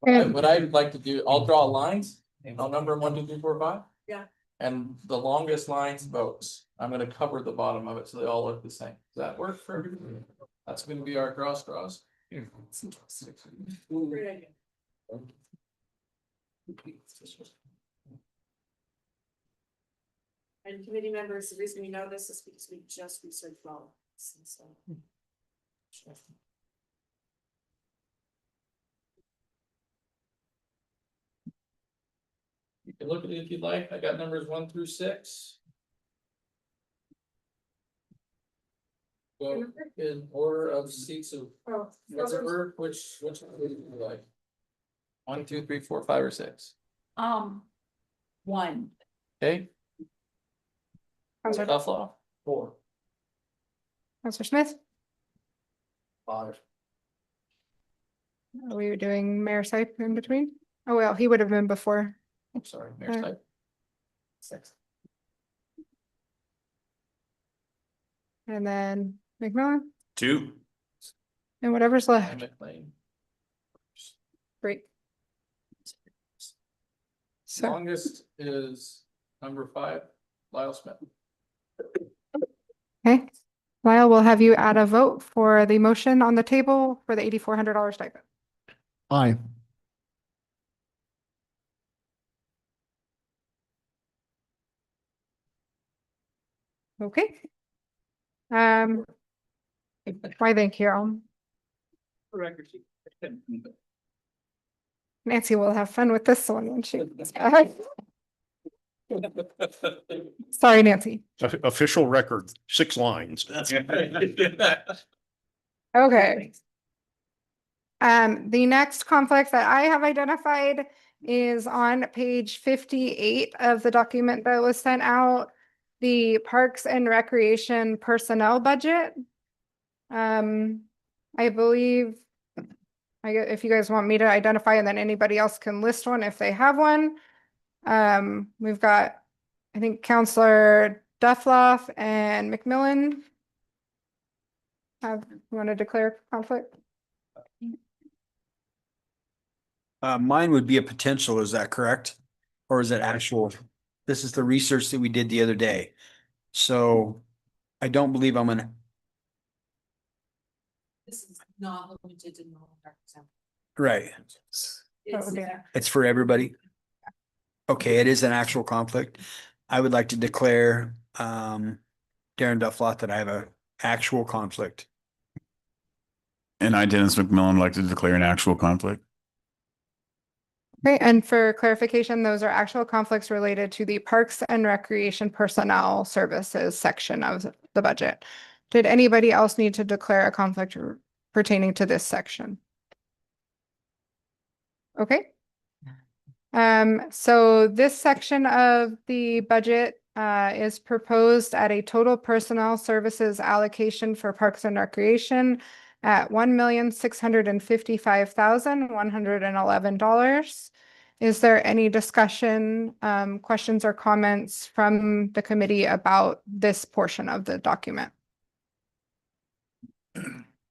what I'd like to do, I'll draw lines, I'll number them 1, 2, 3, 4, 5. Yeah. And the longest lines votes. I'm gonna cover the bottom of it so they all look the same. Does that work for everybody? That's gonna be our draw straws. Great idea. And committee members, the reason we know this is because we just researched all of this, and so. You can look at it if you'd like. I got numbers 1 through 6. Go in order of seats of Oh, whatever, which one would you like? 1, 2, 3, 4, 5, or 6. 1. Okay, Counselor Dufflaw, 4. Counselor Smith, 5. are we doing Mayor Sype in between? Oh, well, he would have been before. I'm sorry, Mayor's Uh, type. 6. And then McMillan 2. and whatever's And left. McLean. Great. So, Longest is number 5, Lyle Smith. okay. Lyle, we'll have you add a vote for the motion on the table for the $8,400 stipend. Aye. Okay. Why, thank you. Nancy will have fun with this one when she. Sorry, Nancy. Official record, 6 lines. Okay. The next conflict that I have identified is on page 58 of the document that was sent out, the Parks and Recreation personnel budget. I believe, if you guys want me to identify, and then anybody else can list one if they have one. We've got, I think, Counselor Duffloff and McMillan. You want to declare conflict? Mine would be a potential, is that correct? Or is it actual? This is the research that we did the other day. So I don't believe I'm gonna, This is not limited to normal representative. right, It's dear. it's for everybody. Okay, it is an actual conflict. I would like to declare, Darren Dufflot, that I have a actual conflict. And I, Dennis McMillan, would like to declare an actual conflict. Okay, and for clarification, those are actual conflicts related to the Parks and Recreation Personnel Services section of the budget. Did anybody else need to declare a conflict pertaining to this section? Okay. So this section of the budget is proposed at a total personnel services allocation for Parks and Recreation at $1,655,111. Is there any discussion, questions or comments from the committee about this portion of the document?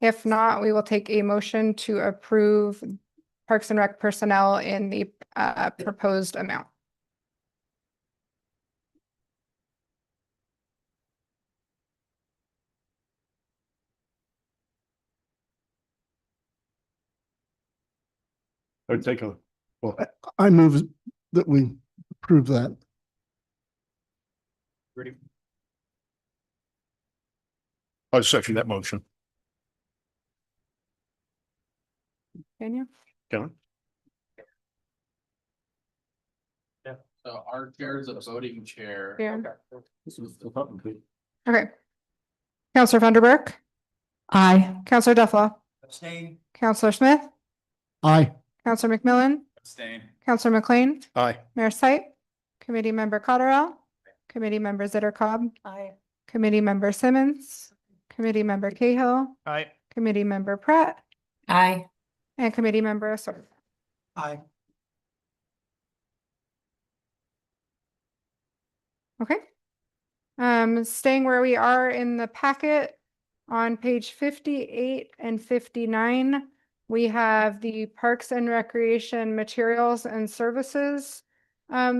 If not, we will take a motion to approve Parks and Rec personnel in the proposed amount. I'd take a, well, I move that we approve that. I second that motion. Can you? Can So our chair is a voting chair. Yeah. I? Okay. Counselor Vanderburg, Aye. Counselor Dufflaw, Abstain. Counselor Smith, Aye. Counselor McMillan, Abstain. Counselor McLean, Aye. Mayor Sype, Committee Member Cotterill, Committee Member Zittercobb, Aye. Committee Member Simmons, Committee Member Cahill, Aye. Committee Member Pratt, Aye. and Committee Member Osorio. Aye. Okay. Staying where we are in the packet, on page 58 and 59, we have the Parks and Recreation Materials and Services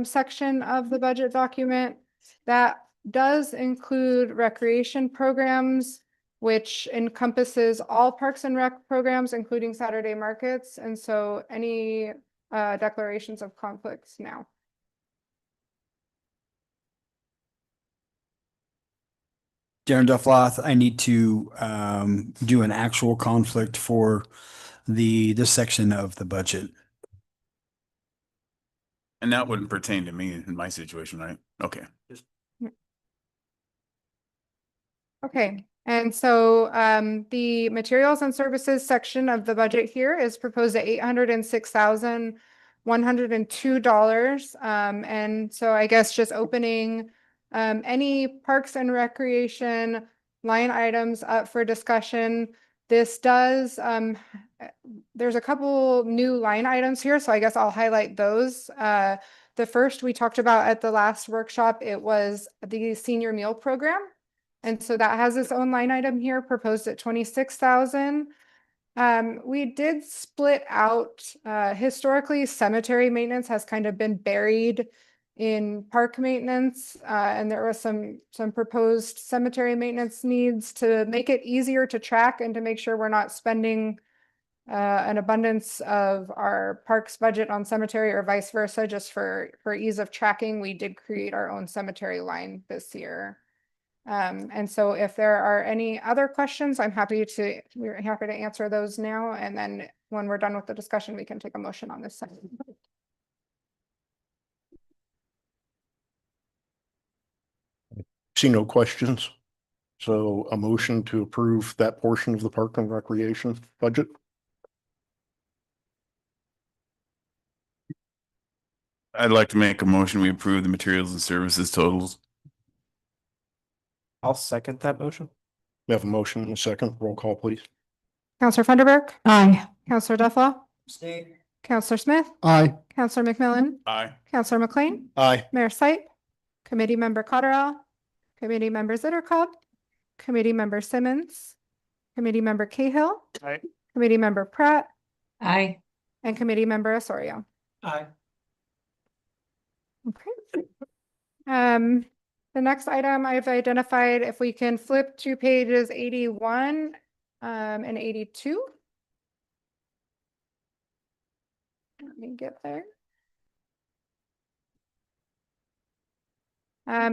section of the budget document. That does include recreation programs, which encompasses all Parks and Rec programs, including Saturday markets. And so any declarations of conflicts now? Darren Duffloth, I need to do an actual conflict for this section of the budget. And that wouldn't pertain to me in my situation, right? Okay. Okay, and so the materials and services section of the budget here is proposed at $806,102. And so I guess just opening any parks and recreation line items up for discussion. This does, there's a couple new line items here, so I guess I'll highlight those. The first we talked about at the last workshop, it was the senior meal program. And so that has its own line item here proposed at 26,000. We did split out, historically cemetery maintenance has kind of been buried in park maintenance. And there was some proposed cemetery maintenance needs to make it easier to track and to make sure we're not spending an abundance of our parks budget on cemetery or vice versa, just for ease of tracking. We did create our own cemetery line this year. And so if there are any other questions, we're happy to answer those now. And then when we're done with the discussion, we can take a motion on this side. See no questions. So a motion to approve that portion of the Park and Recreation budget. I'd like to make a motion. We approve the materials and services totals. I'll second that motion. We have a motion and a second. Roll call, please. Counselor Funderburk. Aye. Counselor Dufflaw. Counselor Smith. Aye. Counselor McMillan. Aye. Counselor McLean. Aye. Mayor Sipe. Committee Member Cotterell. Committee Member Zittercobb. Committee Member Simmons. Committee Member Cahill. Aye. Committee Member Pratt. Aye. And Committee Member Osorio. Aye. Okay. The next item I've identified, if we can flip to pages 81 and 82. Let me get there.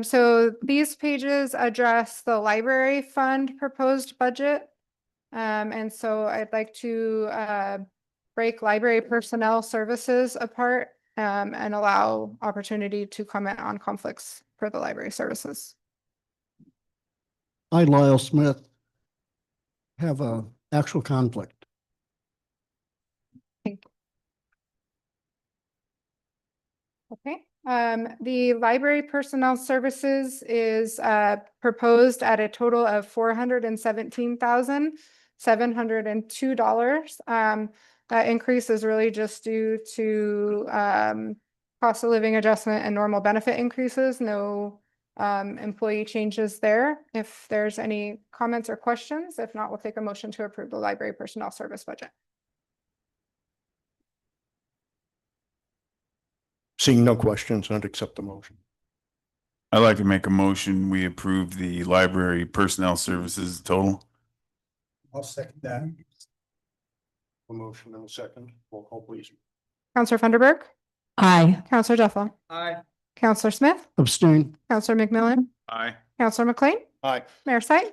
So these pages address the library fund proposed budget. And so I'd like to break library personnel services apart and allow opportunity to comment on conflicts for the library services. I, Lyle Smith, have a actual conflict. Okay, the library personnel services is proposed at a total of $417,702. That increase is really just due to cost of living adjustment and normal benefit increases. No employee changes there. If there's any comments or questions, if not, we'll take a motion to approve the library personnel service budget. Seeing no questions, I'd accept the motion. I'd like to make a motion. We approve the library personnel services total. I'll second that. A motion and a second. Roll call, please. Counselor Funderburk. Aye. Counselor Dufflaw. Aye. Counselor Smith. Abstain. Counselor McMillan. Aye. Counselor McLean. Aye. Mayor Sipe.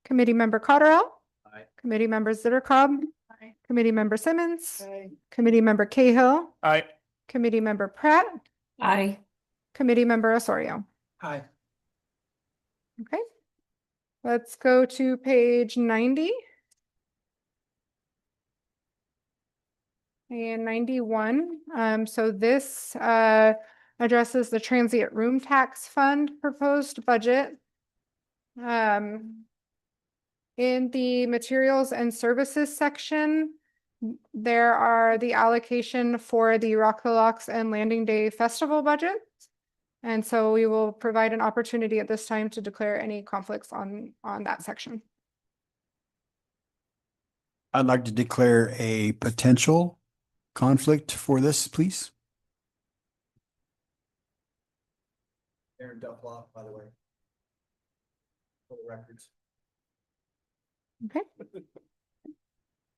Committee Member Cotterell. Aye. Committee Member Zittercobb. Aye. Committee Member Simmons. Committee Member Cahill. Aye. Committee Member Pratt. Aye. Committee Member Osorio. Aye. Okay. Let's go to page 90. And 91. So this addresses the transient room tax fund proposed budget. In the materials and services section, there are the allocation for the Rock the Locks and Landing Day Festival budget. And so we will provide an opportunity at this time to declare any conflicts on that section. I'd like to declare a potential conflict for this, please. Aaron Duffloff, by the way. For the records. Okay.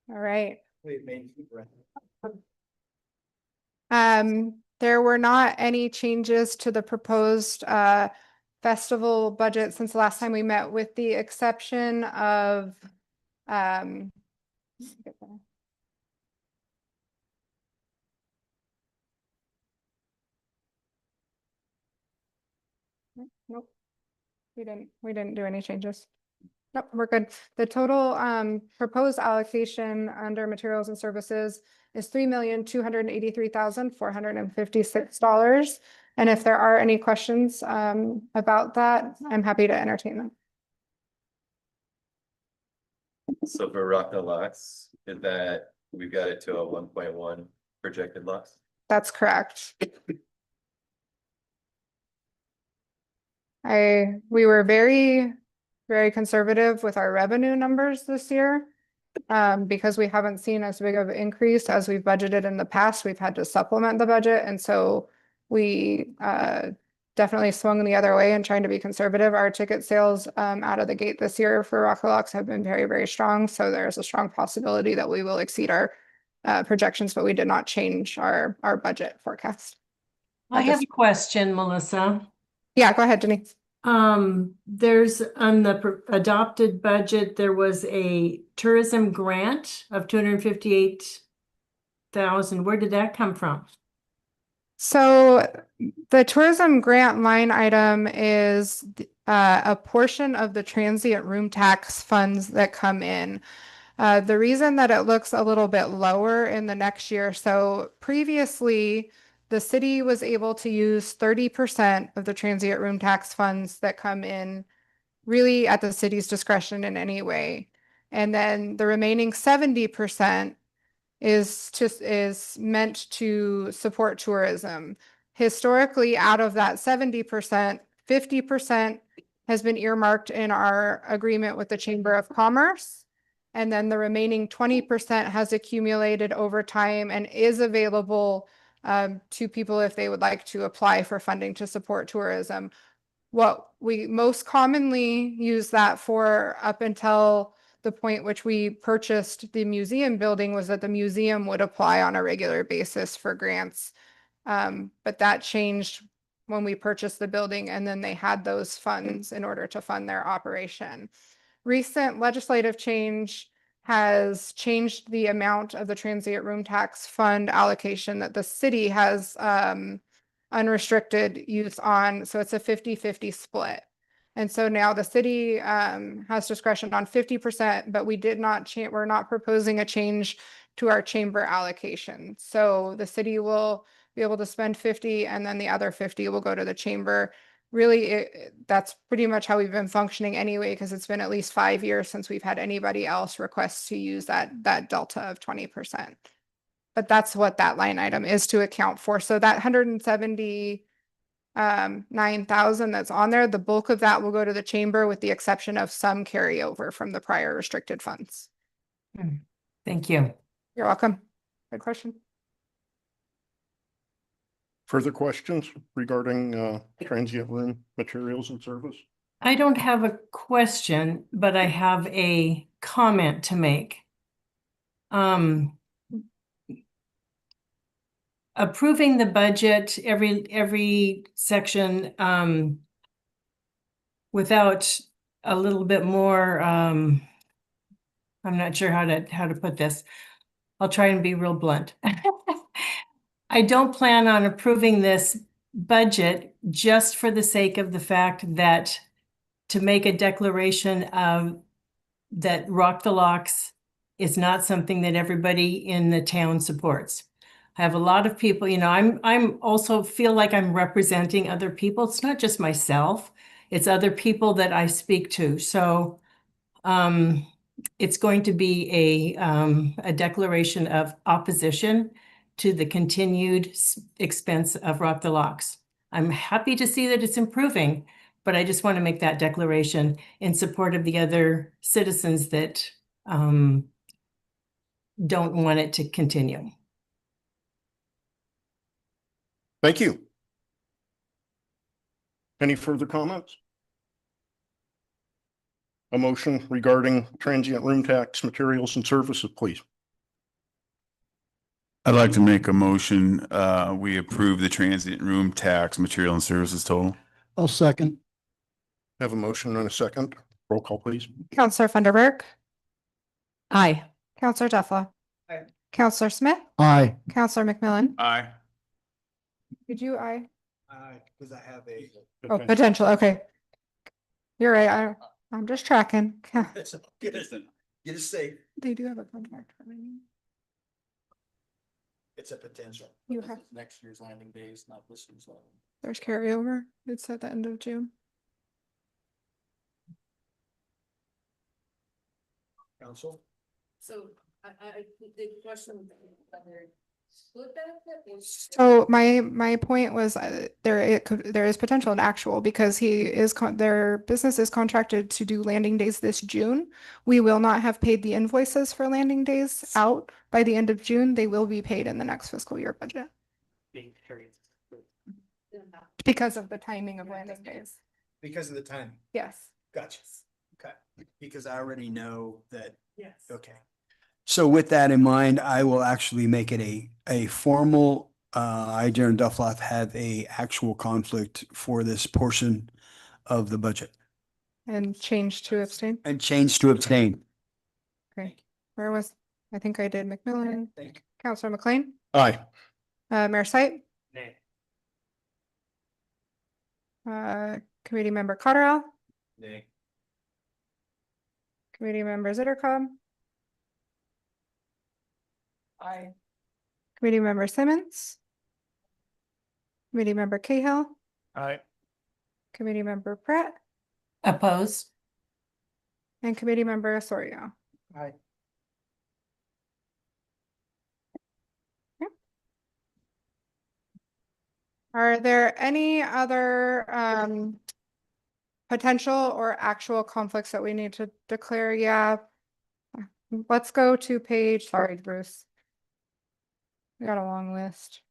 All right. There were not any changes to the proposed festival budget since the last time we met, with the exception of nope. We didn't do any changes. Nope, we're good. The total proposed allocation under materials and services is $3,283,456. And if there are any questions about that, I'm happy to entertain them. So for Rock the Locks, is that we've got it to a 1.1 projected loss? That's correct. We were very conservative with our revenue numbers this year. Because we haven't seen as big of an increase as we've budgeted in the past, we've had to supplement the budget. And so we definitely swung the other way and trying to be conservative. Our ticket sales out of the gate this year for Rock the Locks have been very strong. So there's a strong possibility that we will exceed our projections, but we did not change our budget forecast. I have a question, Melissa. Yeah, go ahead, Denise. There's on the adopted budget, there was a tourism grant of 258,000. Where did that come from? So the tourism grant line item is a portion of the transient room tax funds that come in. The reason that it looks a little bit lower in the next year, so previously the city was able to use 30% of the transient room tax funds that come in really at the city's discretion in any way. And then the remaining 70% is meant to support tourism. Historically, out of that 70%, 50% has been earmarked in our agreement with the Chamber of Commerce. And then the remaining 20% has accumulated over time and is available to people if they would like to apply for funding to support tourism. What we most commonly use that for up until the point which we purchased the museum building was that the museum would apply on a regular basis for grants. But that changed when we purchased the building, and then they had those funds in order to fund their operation. Recent legislative change has changed the amount of the transient room tax fund allocation that the city has unrestricted use on. So it's a 50-50 split. And so now the city has discretion on 50%, but we're not proposing a change to our chamber allocation. So the city will be able to spend 50 and then the other 50 will go to the chamber. Really, that's pretty much how we've been functioning anyway, because it's been at least 5 years since we've had anybody else request to use that delta of 20%. But that's what that line item is to account for. So that 179,000 that's on there, the bulk of that will go to the chamber with the exception of some carryover from the prior restricted funds. Thank you. You're welcome. Good question. Further questions regarding transient room materials and service? I don't have a question, but I have a comment to make. Approving the budget, every section, without a little bit more, I'm not sure how to put this. I'll try and be real blunt. I don't plan on approving this budget just for the sake of the fact that to make a declaration of that Rock the Locks is not something that everybody in the town supports. I have a lot of people, you know, I'm also feel like I'm representing other people. It's not just myself. It's other people that I speak to. So it's going to be a declaration of opposition to the continued expense of Rock the Locks. I'm happy to see that it's improving, but I just want to make that declaration in support of the other citizens that don't want it to continue. Thank you. Any further comments? A motion regarding transient room tax, materials and services, please. I'd like to make a motion, we approve the transient room tax, material and services total. I'll second. Have a motion and a second. Roll call, please. Counselor Funderburk, Aye. Counselor Duffla. Aye. Counselor Smith, Aye. Counselor McMillan. Aye. Did you, Because I have a. oh, potential, okay. You're right, I'm just tracking. Get it safe. They do have a contract. remaining. It's a potential. You have, Next year's landing days, not this year's landing. there's carryover. It's at the end of June. Council? So the question whether split benefit or. So my point was there is potential in actual because their business is contracted to do landing days this June. We will not have paid the invoices for landing days out by the end of June. They will be paid in the next fiscal year budget because of the timing of landing days. Because of the timing. Yes. Gotcha. Okay. Because I already know that. Yes. Okay. So with that in mind, I will actually make it a formal, I, Jaron Duffloff, have a actual conflict for this portion of the budget And change to abstain. and change to abstain. Okay. Where was, I think I did McMillan. Counselor McLean, Aye. Mayor Sight, Nay. Committee Member Cotterill, Nay. Committee Member Zittercobb. Aye. Committee Member Simmons. Committee Member Cahill, Aye. Committee Member Pratt, Opposed? and Committee Member Osorio. Aye. Are there any other potential or actual conflicts that we need to declare? Yeah. Let's go to page, sorry, Bruce. We got a long list.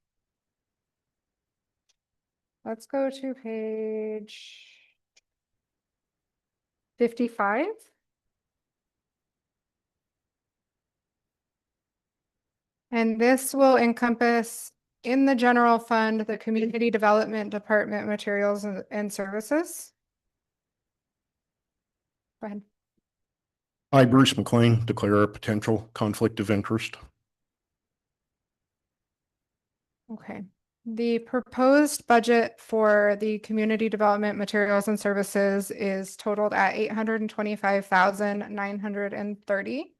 Let's go to page 55. And this will encompass in the general fund, the Community Development Department materials and services. Go ahead. I, Bruce McLean, declare a potential conflict of interest. Okay. The proposed budget for the community development materials and services is totaled at 825,930.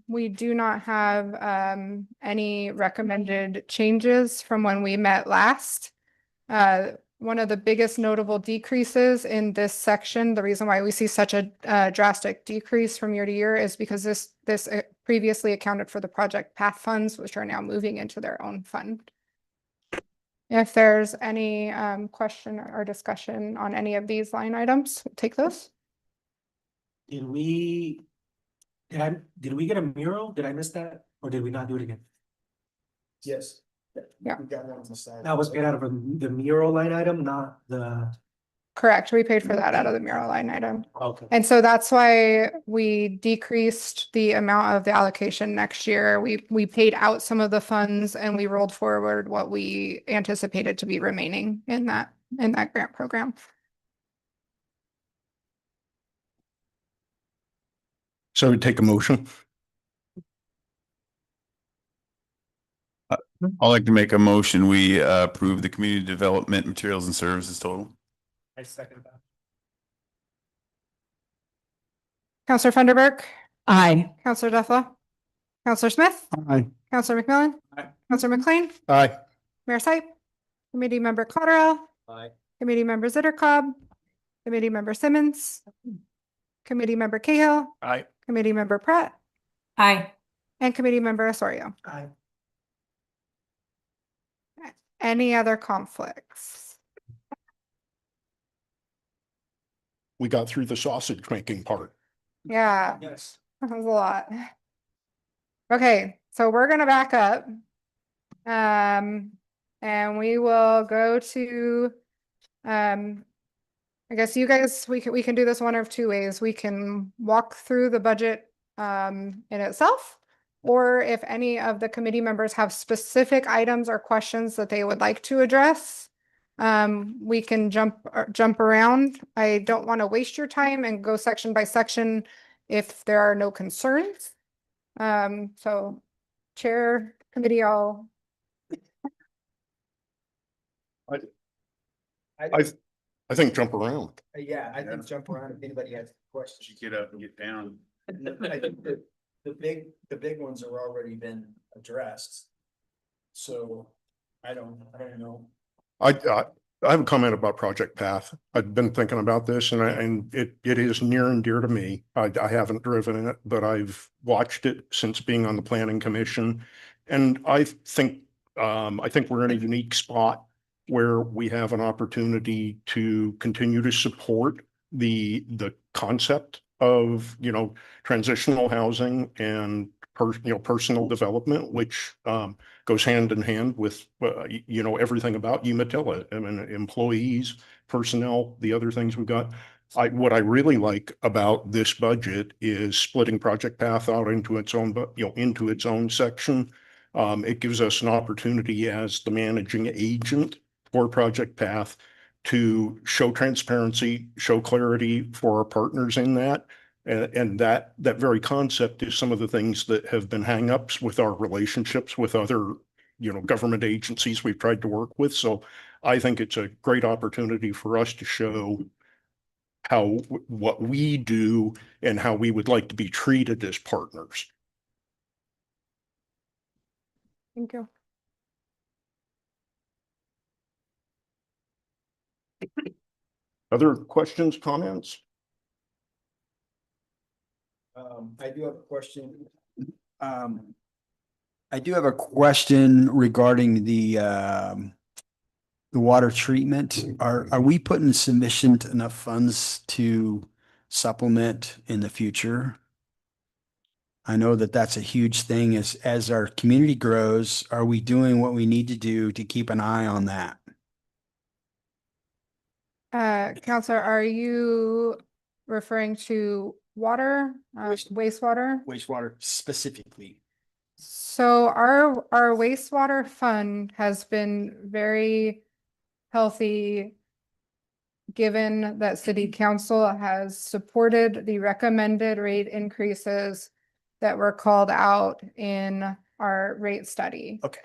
We do not have any recommended changes from when we met last. One of the biggest notable decreases in this section, the reason why we see such a drastic decrease from year to year is because this previously accounted for the project path funds, which are now moving into their own fund. If there's any question or discussion on any of these line items, we'll take those. Did we get a mural? Did I miss that? Or did we not do it again? Yes. Yeah. We got one on the side. That was paid out of the mural line item, not the, Correct. We paid for that out of the mural line item. okay. And so that's why we decreased the amount of the allocation next year. We paid out some of the funds and we rolled forward what we anticipated to be remaining in that grant program. So we take a motion. I'd like to make a motion. We approve the community development materials and services total. I second that. Counselor Funderburk, Aye. Counselor Duffla, Counselor Smith, Aye. Counselor McMillan. Aye. Counselor McLean. Aye. Mayor Sipe. Committee Member Cotterill. Aye. Committee Member Zittercobb. Committee Member Simmons. Committee Member Cahill. Aye. Committee Member Pratt. Aye. And Committee Member Osorio. Aye. Any other conflicts? We got through the sausage making part. Yeah, Yes. that was a lot. Okay, so we're gonna back up. And we will go to, I guess you guys, we can do this one of two ways. We can walk through the budget in itself. Or if any of the committee members have specific items or questions that they would like to address, we can jump around. I don't want to waste your time and go section by section if there are no concerns. So chair, committee, all. I think jump around. Yeah, I think jump around if anybody has questions. Get up and get down. I think the big ones are already been addressed. So I don't know. I have a comment about Project Path. I've been thinking about this and it is near and dear to me. I haven't driven it, but I've watched it since being on the planning commission. And I think we're in a unique spot where we have an opportunity to continue to support the concept of, transitional housing and personal development, which goes hand in hand with, everything about Umatilla. I mean, employees, personnel, the other things we've got. What I really like about this budget is splitting Project Path out into its own, into its own section. It gives us an opportunity as the managing agent for Project Path to show transparency, show clarity for our partners in that. And that very concept is some of the things that have been hangups with our relationships with other, government agencies we've tried to work with. So I think it's a great opportunity for us to show what we do and how we would like to be treated as partners. Thank you. Other questions, comments? I do have a question. I do have a question regarding the water treatment. Are we putting sufficient enough funds to supplement in the future? I know that that's a huge thing as our community grows. Are we doing what we need to do to keep an eye on that? Counselor, are you referring to water, wastewater? Wastewater specifically. So our wastewater fund has been very healthy, given that city council has supported the recommended rate increases that were called out in our rate study. Okay.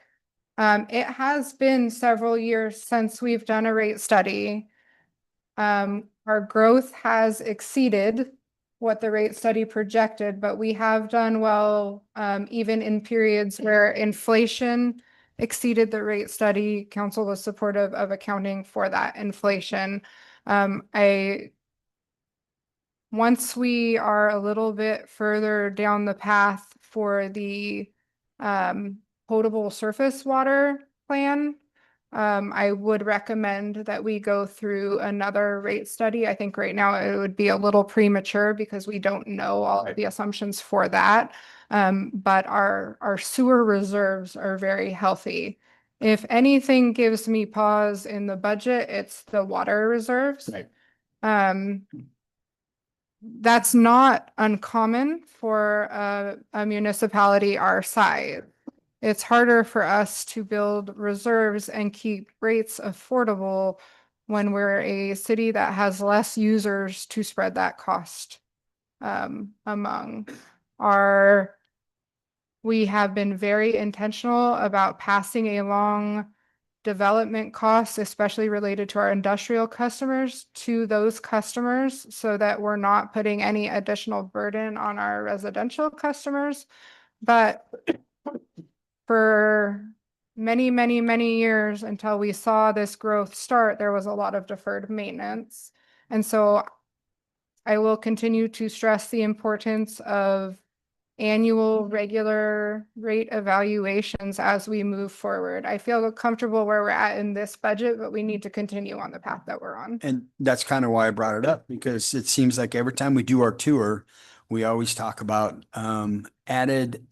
It has been several years since we've done a rate study. Our growth has exceeded what the rate study projected, but we have done well, even in periods where inflation exceeded the rate study. Council was supportive of accounting for that inflation. Once we are a little bit further down the path for the potable surface water plan, I would recommend that we go through another rate study. I think right now it would be a little premature because we don't know all of the assumptions for that. But our sewer reserves are very healthy. If anything gives me pause in the budget, it's the water reserves. Right. That's not uncommon for a municipality our size. It's harder for us to build reserves and keep rates affordable when we're a city that has less users to spread that cost among. We have been very intentional about passing along development costs, especially related to our industrial customers, to those customers so that we're not putting any additional burden on our residential customers. But for many, many, many years until we saw this growth start, there was a lot of deferred maintenance. And so I will continue to stress the importance of annual regular rate evaluations as we move forward. I feel comfortable where we're at in this budget, but we need to continue on the path that we're on. And that's kind of why I brought it up, because it seems like every time we do our tour, we always talk about added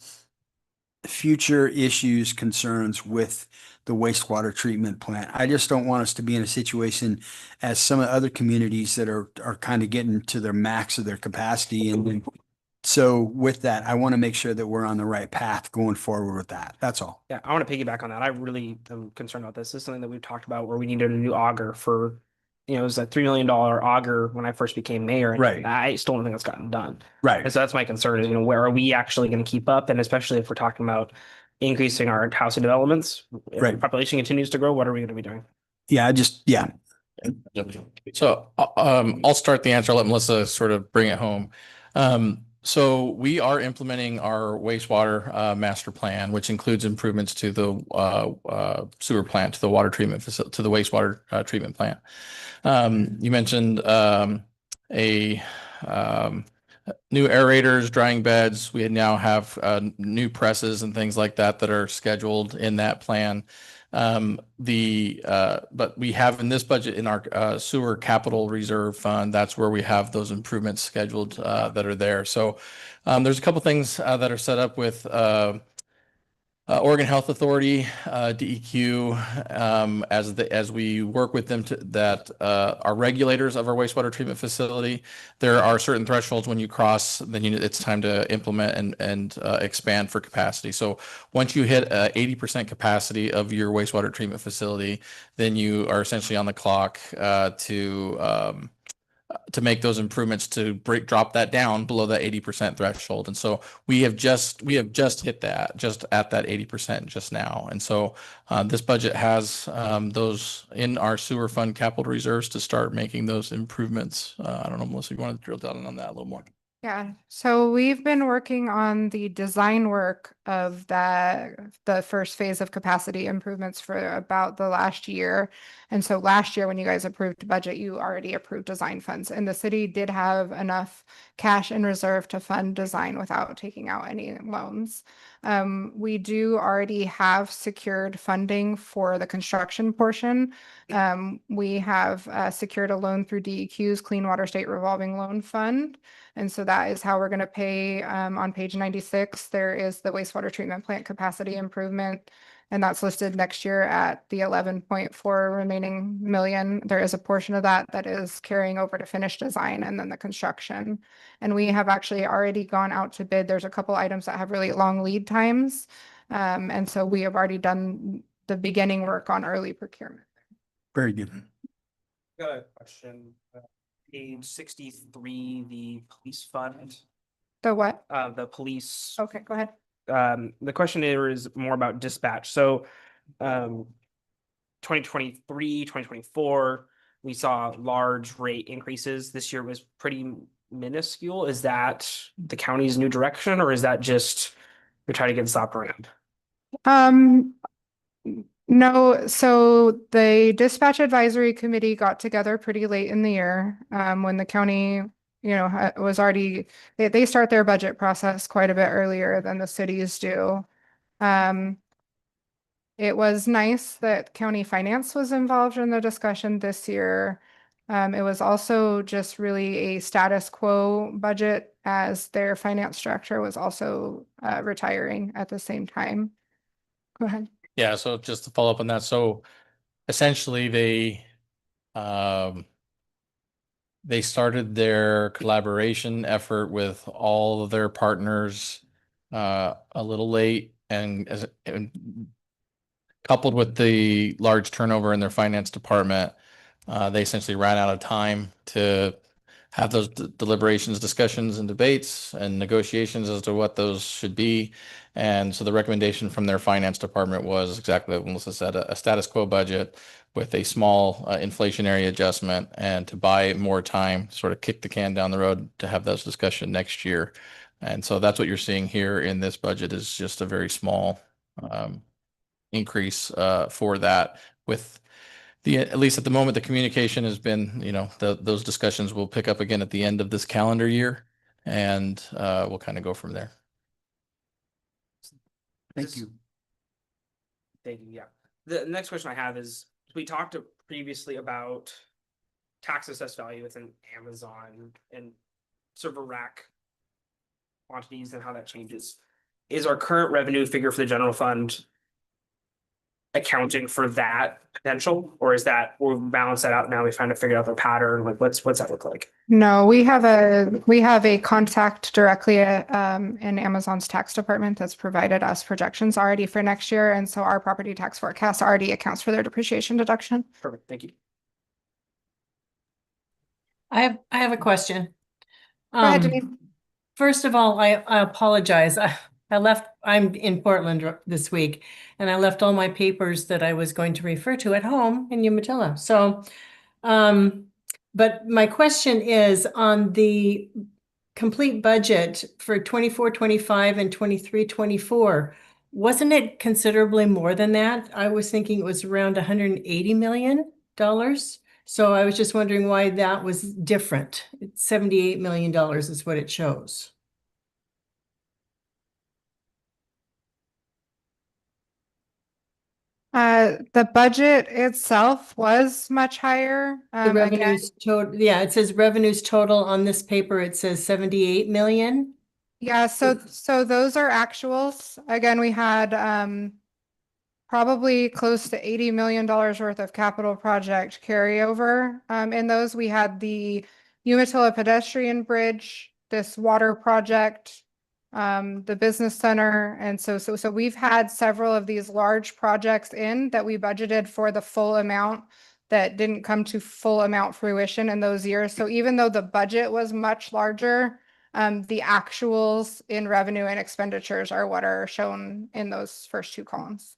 future issues, concerns with the wastewater treatment plant. I just don't want us to be in a situation as some of the other communities that are kind of getting to their max of their capacity. And so with that, I want to make sure that we're on the right path going forward with that. That's all. Yeah, I want to piggyback on that. I really am concerned about this. This is something that we've talked about where we needed a new auger for, it was a $3 million auger when I first became mayor. And Right. I still don't think that's gotten done. Right. And so that's my concern is, where are we actually going to keep up? And especially if we're talking about increasing our housing developments, if Right. the population continues to grow, what are we going to be doing? Yeah, yeah. So I'll start the answer. I'll let Melissa sort of bring it home. So we are implementing our wastewater master plan, which includes improvements to the sewer plant, to the water treatment facility, to the wastewater treatment plant. You mentioned new aerators, drying beds. We now have new presses and things like that that are scheduled in that plan. But we have in this budget in our sewer capital reserve fund, that's where we have those improvements scheduled that are there. So there's a couple things that are set up with Oregon Health Authority, DEQ, as we work with them that are regulators of our wastewater treatment facility. There are certain thresholds when you cross, then it's time to implement and expand for capacity. So once you hit 80% capacity of your wastewater treatment facility, then you are essentially on the clock to make those improvements to drop that down below that 80% threshold. And so we have just hit that, just at that 80% just now. And so this budget has those in our sewer fund capital reserves to start making those improvements. I don't know, Melissa, you want to drill down on that a little more? Yeah, so we've been working on the design work of the first phase of capacity improvements for about the last year. And so last year, when you guys approved the budget, you already approved design funds, and the city did have enough cash in reserve to fund design without taking out any loans. We do already have secured funding for the construction portion. We have secured a loan through DEQ's Clean Water State Revolving Loan Fund. And so that is how we're going to pay. On page 96, there is the wastewater treatment plant capacity improvement, and that's listed next year at the 11.4 remaining million. There is a portion of that is carrying over to finish design and then the construction. And we have actually already gone out to bid. There's a couple items that have really long lead times. And so we have already done the beginning work on early procurement. Very good. Got a question. Page 63, the police fund. The what? The police. Okay, go ahead. The question here is more about dispatch. So 2023, 2024, we saw large rate increases. This year was pretty minuscule. Is that the county's new direction, or is that just we're trying to get stopped around? No, so the dispatch advisory committee got together pretty late in the year, when the county, was already, they start their budget process quite a bit earlier than the cities do. It was nice that county finance was involved in the discussion this year. It was also just really a status quo budget, as their finance director was also retiring at the same time. Go ahead. Yeah, so just to follow up on that, so essentially they started their collaboration effort with all of their partners a little late, and coupled with the large turnover in their finance department, they essentially ran out of time to have those deliberations, discussions, and debates and negotiations as to what those should be. And so the recommendation from their finance department was exactly what Melissa said, a status quo budget with a small inflationary adjustment, and to buy more time, sort of kick the can down the road to have those discussions next year. And so that's what you're seeing here in this budget, is just a very small increase for that with at least at the moment, the communication has been, those discussions will pick up again at the end of this calendar year, and we'll kind of go from there. Thank you. Thank you. Yeah. The next question I have is, we talked previously about tax assessed value within Amazon and server rack quantities and how that changes. Is our current revenue figure for the general fund accounting for that potential, or is that we'll balance that out now? We find to figure out the pattern. Like, what's that look like? No, we have a contact directly in Amazon's tax department that's provided us projections already for next year, and so our property tax forecast already accounts for their depreciation deduction. Perfect. Thank you. I have a question. Go ahead, Denise. First of all, I apologize. I'm in Portland this week, and I left all my papers that I was going to refer to at home in Umatilla. So, but my question is on the complete budget for 24-25 and 23-24, wasn't it considerably more than that? I was thinking it was around $180 million. So I was just wondering why that was different. It's $78 million is what it shows. The budget itself was much higher. The revenues total, yeah, it says revenues total on this paper. It says 78 million. Yeah, so those are actuals. Again, we had probably close to $80 million worth of capital project carryover. In those, we had the Umatilla pedestrian bridge, this water project, the business center. And so we've had several of these large projects in that we budgeted for the full amount that didn't come to full amount fruition in those years. So even though the budget was much larger, the actuals in revenue and expenditures are what are shown in those first two columns.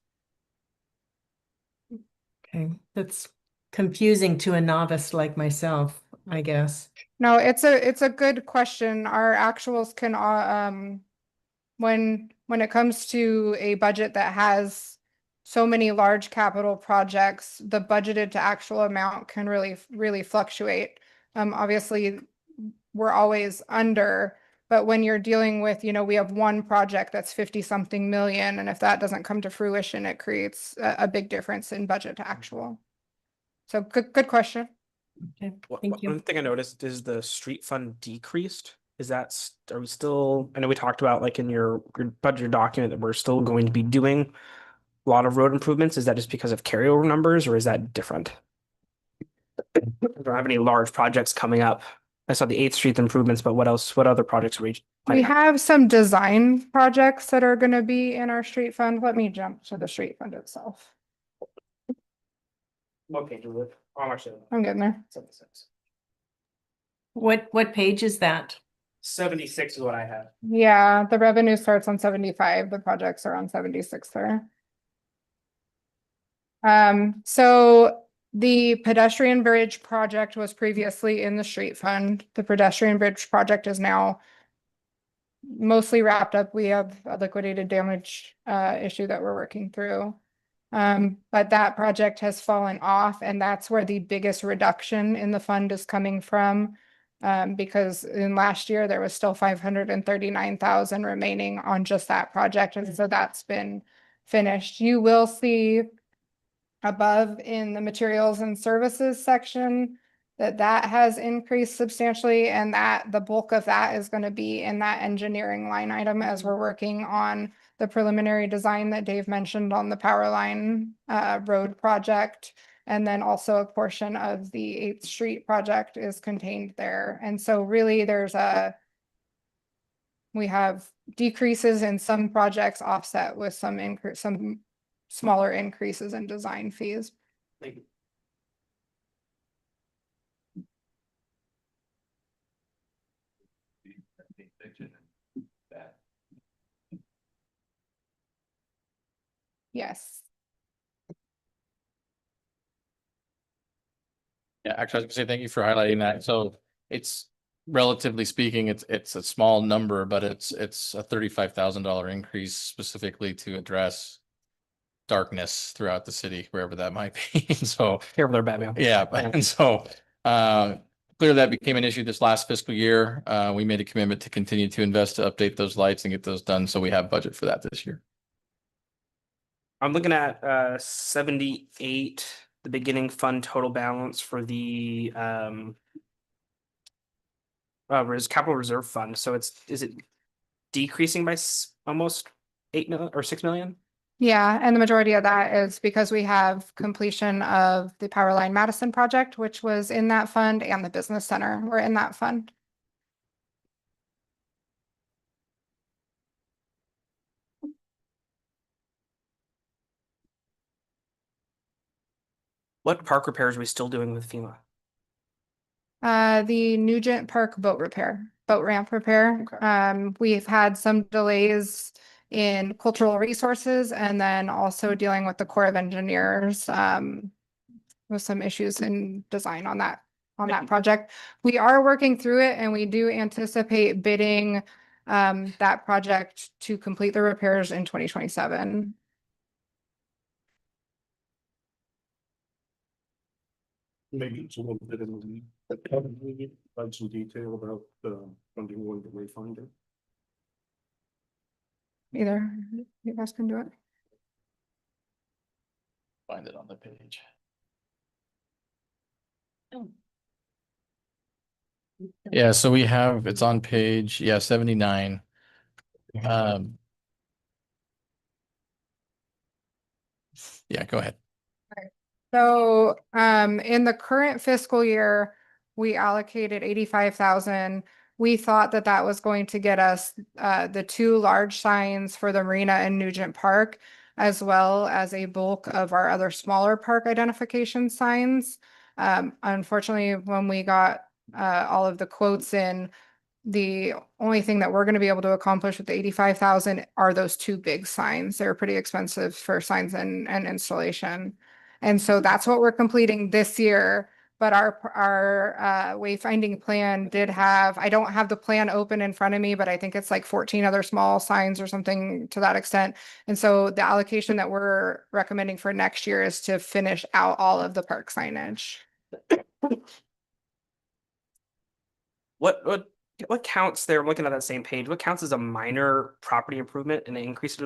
Okay, that's confusing to a novice like myself, I guess. No, it's a good question. Our actuals can when it comes to a budget that has so many large capital projects, the budgeted to actual amount can really fluctuate. Obviously we're always under, but when you're dealing with, we have one project that's 50-something million, and if that doesn't come to fruition, it creates a big difference in budget to actual. So good question. Okay, thank you. One thing I noticed is the street fund decreased. Is that, are we still, I know we talked about like in your budget document that we're still going to be doing a lot of road improvements. Is that just because of carryover numbers, or is that different? I don't have any large projects coming up. I saw the 8th Street improvements, but what else? What other projects are we have some design projects that are going to be in our street fund. Let me jump to the street fund itself. What page is it? Oh, actually, I'm getting there. 76. What page is that? 76 is what I have. Yeah, the revenue starts on 75. The projects are on 76 there. So the pedestrian bridge project was previously in the street fund. The pedestrian bridge project is now mostly wrapped up. We have a liquidated damage issue that we're working through. But that project has fallen off, and that's where the biggest reduction in the fund is coming from. Because in last year there was still 539,000 remaining on just that project, and so that's been finished. You will see above in the materials and services section that has increased substantially, and that the bulk of that is going to be in that engineering line item as we're working on the preliminary design that Dave mentioned on the power line road project. And then also a portion of the 8th Street project is contained there. And so really we have decreases in some projects offset with some smaller increases in design fees. Thank you. Yes. Yeah, actually, I was gonna say thank you for highlighting that. So it's relatively speaking, it's a small number, but it's a $35,000 increase specifically to address darkness throughout the city, wherever that might be. So, Here, there, Batman. yeah, and so clear that became an issue this last fiscal year. We made a commitment to continue to invest to update those lights and get those done. So we have budget for that this year. I'm looking at 78, the beginning fund total balance for the capital reserve fund. So is it decreasing by almost 8 million or 6 million? Yeah, and the majority of that is because we have completion of the Powerline Madison project, which was in that fund, and the business center were in that fund. What park repairs are we still doing with FEMA? The Nugent Park boat ramp repair. Okay. We've had some delays in cultural resources and then also dealing with the Corps of Engineers, with some issues in design on that project. We are working through it and we do anticipate bidding that project to complete the repairs in 2027. Maybe it's a little bit in the weeds, but probably provide some detail about funding one to refund it. Either you guys can do it. Find it on the page. Yeah, so we have, it's on page, 79. Yeah, go ahead. So, in the current fiscal year, we allocated 85,000. We thought that that was going to get us, the 2 large signs for the Marina and Nugent Park, as well as a bulk of our other smaller park identification signs. Unfortunately, when we got, all of the quotes in, the only thing that we're going to be able to accomplish with the 85,000 are those 2 big signs. They're pretty expensive for signs and installation. And so that's what we're completing this year. But our wayfinding plan did have, I don't have the plan open in front of me, but I think it's like 14 other small signs or something to that extent. And so the allocation that we're recommending for next year is to finish out all of the park signage. What counts there? I'm looking at that same page. What counts as a minor property improvement and increased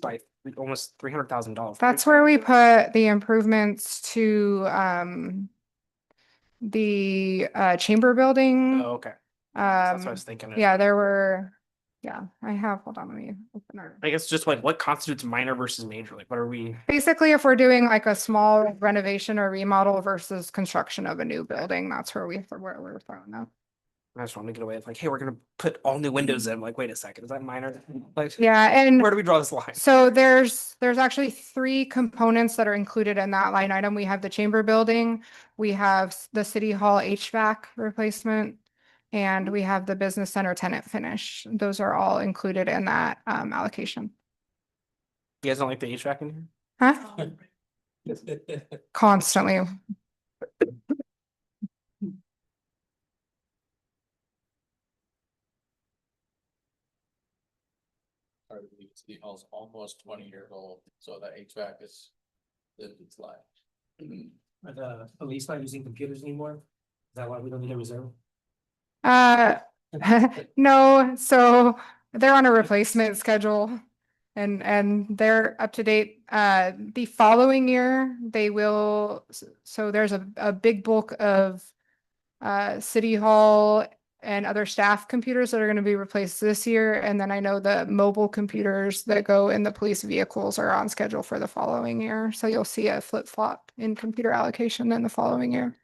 by almost $300,000? That's where we put the improvements to the chamber building. Oh, okay. That's what I was thinking. Yeah, there were, I have, hold on, let me open our. I guess just like what constitutes minor versus major? Like what are we? Basically, if we're doing like a small renovation or remodel versus construction of a new building, that's where we're throwing that. I just want to get away with like, hey, we're gonna put all new windows in. Like, wait a second, is that minor? Like, yeah, and where do we draw this line? So there's actually 3 components that are included in that line item. We have the chamber building, we have the city hall HVAC replacement, and we have the business center tenant finish. Those are all included in that allocation. You guys don't like the HVAC in here? Huh? Constantly. City Hall's almost 20 years old, so the HVAC is lived its life. Are the police not using computers anymore? Is that why we don't need a reserve? No, so they're on a replacement schedule and they're up to date. The following year, they will, so there's a big bulk of city hall and other staff computers that are going to be replaced this year. And then I know the mobile computers that go in the police vehicles are on schedule for the following year. So you'll see a flip flop in computer allocation in the following year.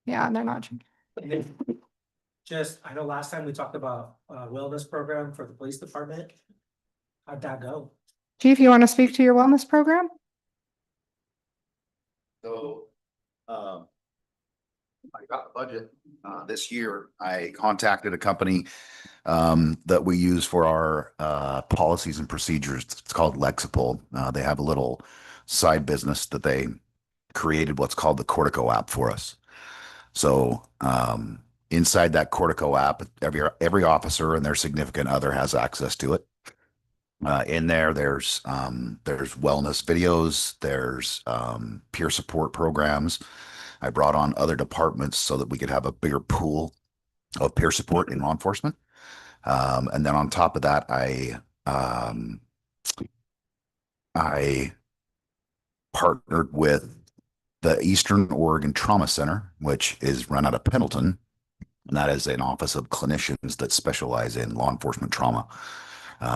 Yeah, and they're not. Just, I know last time we talked about wellness program for the police department. How'd that go? Chief, you want to speak to your wellness program? So, I got the budget this year. I contacted a company that we use for our policies and procedures. It's called Lexipol. They have a little side business that they created what's called the Cortico app for us. So inside that Cortico app, every officer and their significant other has access to it. In there, there's wellness videos, there's peer support programs. I brought on other departments so that we could have a bigger pool of peer support in law enforcement. And then on top of that, I partnered with the Eastern Oregon Trauma Center, which is run out of Pendleton. And that is an office of clinicians that specialize in law enforcement trauma.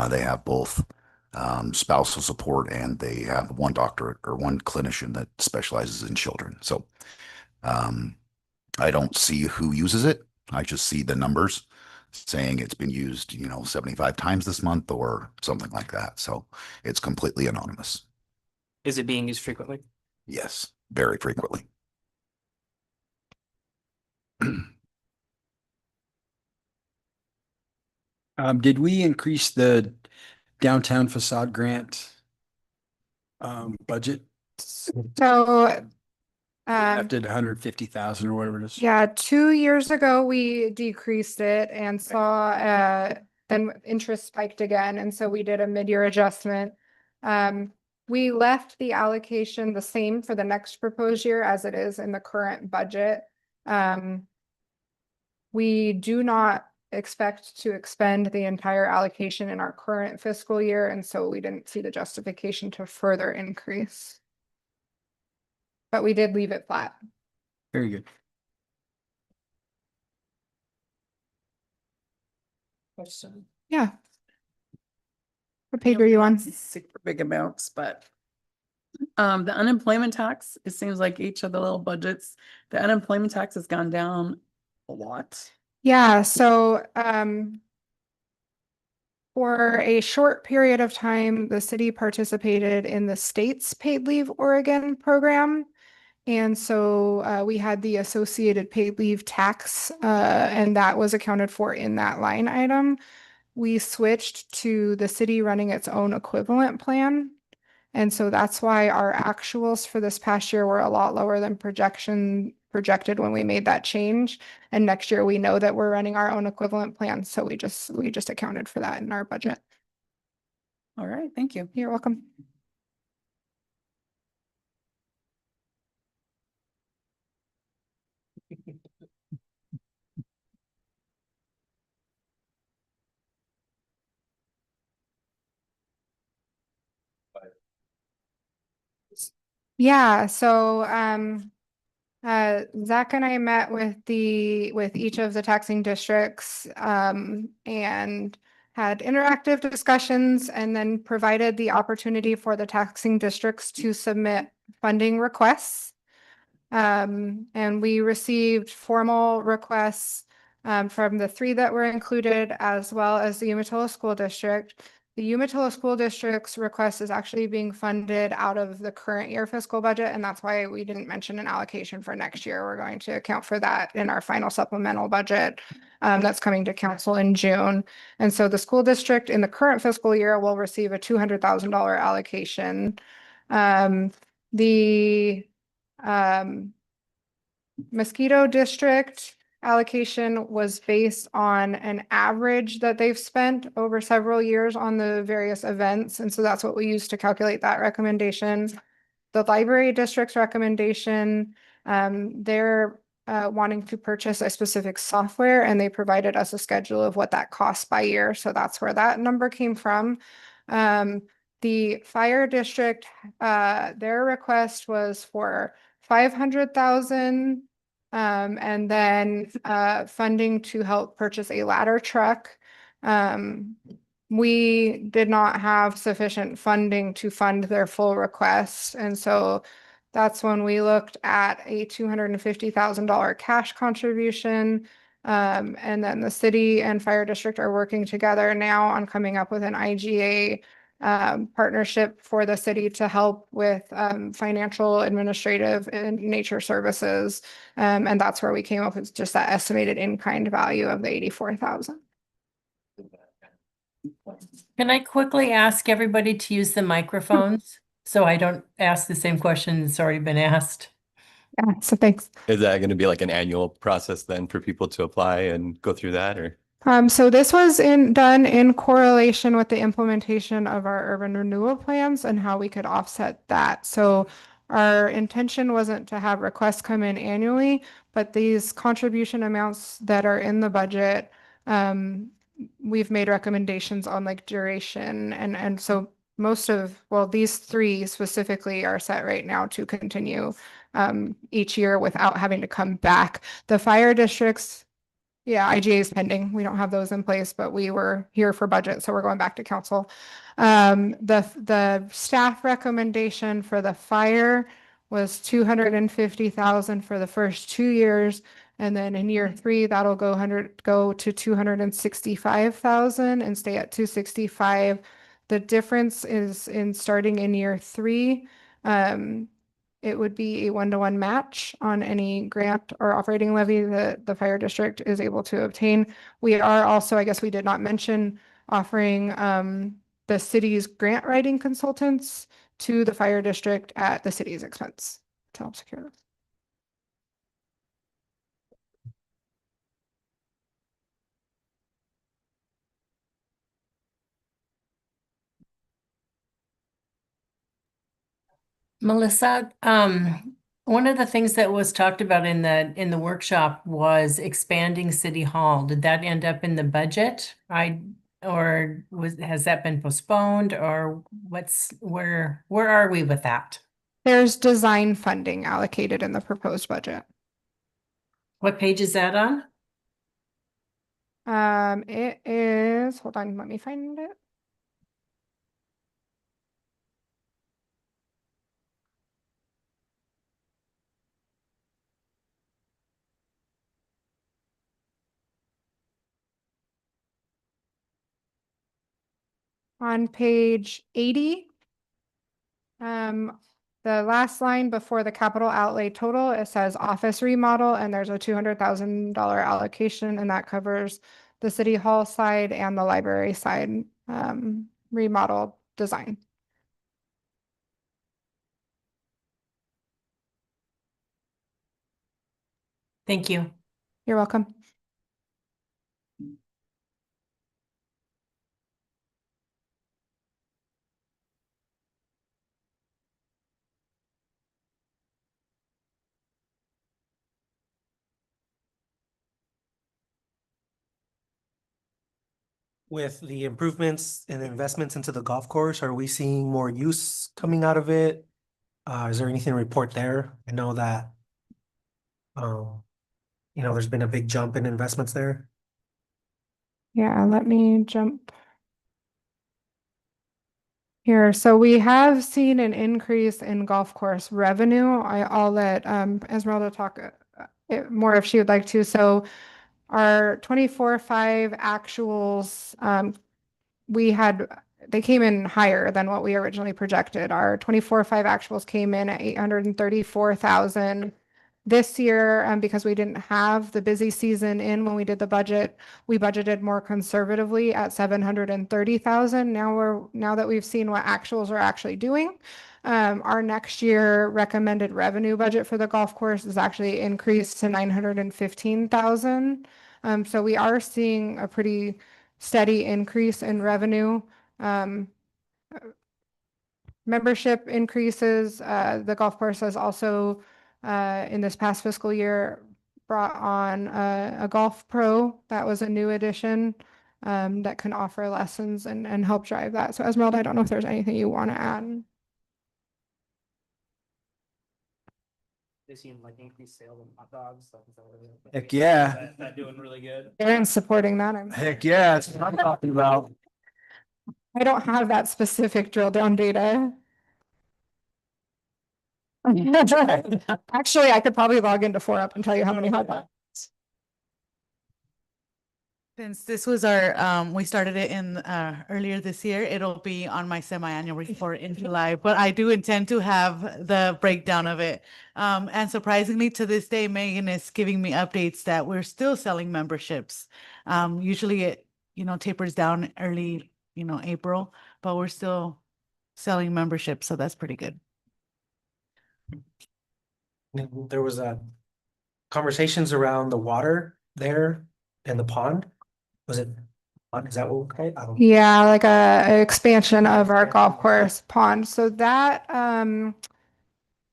They have both spousal support, and they have one doctor or one clinician that specializes in children. So I don't see who uses it. I just see the numbers saying it's been used, 75 times this month or something like that. So it's completely anonymous. Is it being used frequently? Yes, very frequently. Did we increase the downtown facade grant budget? So, After 150,000 or whatever it is. yeah, 2 years ago, we decreased it and saw, then interest spiked again, and so we did a mid-year adjustment. We left the allocation the same for the next proposed year as it is in the current budget. We do not expect to expend the entire allocation in our current fiscal year, and so we didn't see the justification to further increase. But we did leave it flat. Very good. Question. Yeah. What page are you on? Super big amounts, but the unemployment tax, it seems like each of the little budgets, the unemployment tax has gone down a lot. Yeah, so for a short period of time, the city participated in the state's Paid Leave Oregon program. And so we had the associated paid leave tax, and that was accounted for in that line item. We switched to the city running its own equivalent plan. And so that's why our actuals for this past year were a lot lower than projected when we made that change. And next year we know that we're running our own equivalent plan. So we just accounted for that in our budget. All right, thank you. You're welcome. Yeah, so Zach and I met with each of the taxing districts and had interactive discussions, and then provided the opportunity for the taxing districts to submit funding requests. And we received formal requests from the 3 that were included, as well as the Umatilla School District. The Umatilla School District's request is actually being funded out of the current year fiscal budget, and that's why we didn't mention an allocation for next year. We're going to account for that in our final supplemental budget that's coming to council in June. And so the school district in the current fiscal year will receive a $200,000 allocation. The Mosquito District allocation was based on an average that they've spent over several years on the various events. And so that's what we use to calculate that recommendation. The Library District's recommendation, they're wanting to purchase a specific software, and they provided us a schedule of what that costs by year. So that's where that number came from. The Fire District, their request was for 500,000. And then funding to help purchase a ladder truck. We did not have sufficient funding to fund their full request. And so that's when we looked at a $250,000 cash contribution. And then the city and fire district are working together now on coming up with an IGA partnership for the city to help with financial, administrative, and nature services. And that's where we came up with just that estimated in-kind value of the 84,000. Can I quickly ask everybody to use the microphones so I don't ask the same question that's already been asked? Yeah, so thanks. Is that going to be like an annual process then for people to apply and go through that, or? So this was done in correlation with the implementation of our urban renewal plans and how we could offset that. So our intention wasn't to have requests come in annually, but these contribution amounts that are in the budget, we've made recommendations on like duration and so most of, well, these three specifically are set right now to continue each year without having to come back. The fire districts, yeah, IGA is pending. We don't have those in place, but we were here for budget, so we're going back to council. The staff recommendation for the fire was 250,000 for the first 2 years. And then in year 3, that'll go to 265,000 and stay at 265. The difference is in starting in year 3. It would be a 1-to-1 match on any grant or operating levy that the fire district is able to obtain. We are also, I guess we did not mention, offering the city's grant writing consultants to the fire district at the city's expense to help secure this. Melissa, one of the things that was talked about in the workshop was expanding City Hall. Did that end up in the budget? Has that been postponed, or where are we with that? There's design funding allocated in the proposed budget. What page is that on? It is, hold on, let me find it. On page 80, the last line before the capital outlay total, it says office remodel, and there's a $200,000 allocation, and that covers the city hall side and the library side remodel design. Thank you. You're welcome. With the improvements and investments into the golf course, are we seeing more use coming out of it? Is there anything to report there? I know that there's been a big jump in investments there. Yeah, let me jump here. So we have seen an increase in golf course revenue. I'll let Esmeralda talk more if she would like to. So our 24-5 actuals, they came in higher than what we originally projected. Our 24-5 actuals came in at 834,000. This year, because we didn't have the busy season in when we did the budget, we budgeted more conservatively at 730,000. Now that we've seen what actuals are actually doing, our next year recommended revenue budget for the golf course is actually increased to 915,000. So we are seeing a pretty steady increase in revenue. Membership increases. The golf course has also in this past fiscal year brought on a golf pro. That was a new addition that can offer lessons and help drive that. So Esmeralda, I don't know if there's anything you want to add. They seem like increased sales of hot dogs. Heck yeah. That doing really good. Aaron's supporting that. Heck yeah, that's what I'm talking about. I don't have that specific drill down data. Actually, I could probably log into 4UP and tell you how many hot dogs. Since this was our, we started it in earlier this year, it'll be on my semi-annual report in July, but I do intend to have the breakdown of it. And surprisingly, to this day, Megan is giving me updates that we're still selling memberships. Usually it, tapers down early, April, but we're still selling memberships, so that's pretty good. There was conversations around the water there and the pond. Was it, is that what, okay? I don't. Yeah, like a expansion of our golf course pond. So that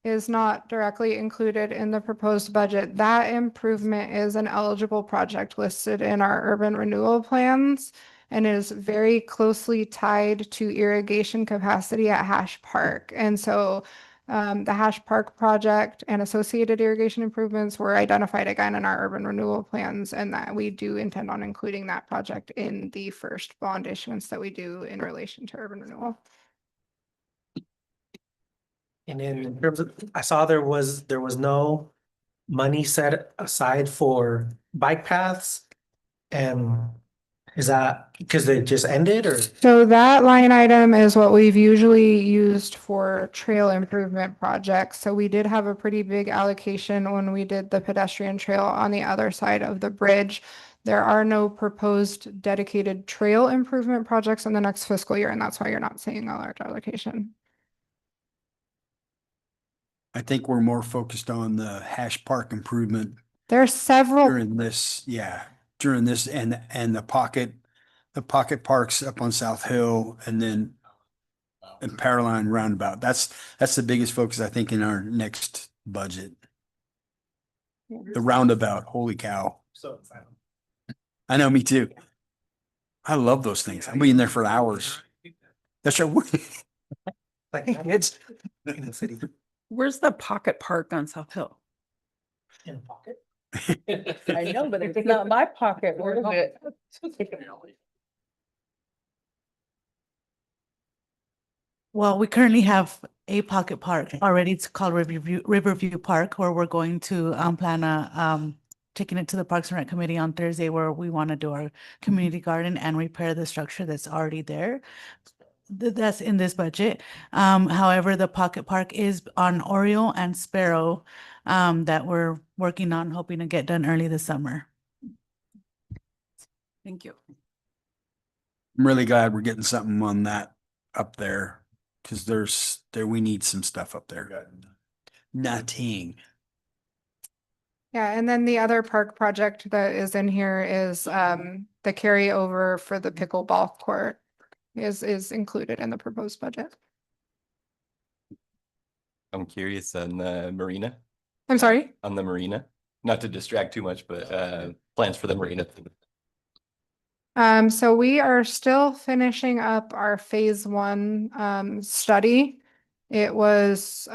is not directly included in the proposed budget. That improvement is an eligible project listed in our urban renewal plans and is very closely tied to irrigation capacity at Hash Park. And so the Hash Park project and associated irrigation improvements were identified again in our urban renewal plans, and that we do intend on including that project in the first bond issuance that we do in relation to urban renewal. And then in terms of, I saw there was no money set aside for bike paths. And is that because they just ended or? So that line item is what we've usually used for trail improvement projects. So we did have a pretty big allocation when we did the pedestrian trail on the other side of the bridge. There are no proposed dedicated trail improvement projects in the next fiscal year, and that's why you're not seeing a large allocation. I think we're more focused on the Hash Park improvement There are several. during this, during this and the pocket parks up on South Hill and then and Powerline Roundabout. That's the biggest focus, I think, in our next budget. The roundabout, holy cow. So excited. I know, me too. I love those things. I'll be in there for hours. That's right. Like, hey, kids in the city. Where's the pocket park on South Hill? In a pocket. I know, but it's not my pocket. Where is it? Well, we currently have a pocket park already. It's called Riverview Park, where we're going to plan a taking it to the Parks and Rec Committee on Thursday, where we want to do our community garden and repair the structure that's already there. That's in this budget. However, the pocket park is on Oriole and Sparrow that we're working on, hoping to get done early this summer. Thank you. I'm really glad we're getting something on that up there because we need some stuff up there. Nothing. Yeah, and then the other park project that is in here is the carryover for the pickleball court is included in the proposed budget. I'm curious on the marina, I'm sorry? on the marina, not to distract too much, but plans for the marina. So we are still finishing up our phase 1 study. It was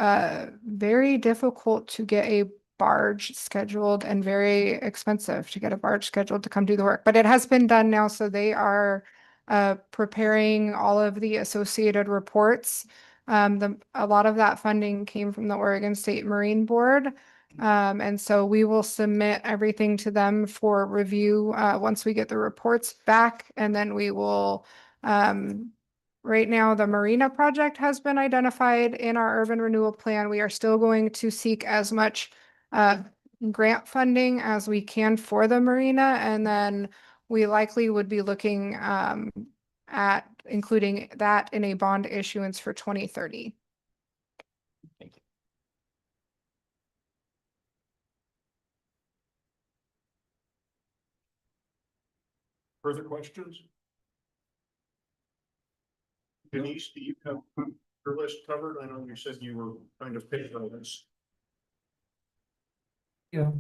very difficult to get a barge scheduled and very expensive to get a barge scheduled to come do the work, but it has been done now. So they are preparing all of the associated reports. A lot of that funding came from the Oregon State Marine Board. And so we will submit everything to them for review once we get the reports back, and then we will right now, the marina project has been identified in our urban renewal plan. We are still going to seek as much grant funding as we can for the marina, and then we likely would be looking at including that in a bond issuance for 2030. Thank you. Further questions? Denise, do you have your list covered? I know you said you were kind of picking on this. Yeah.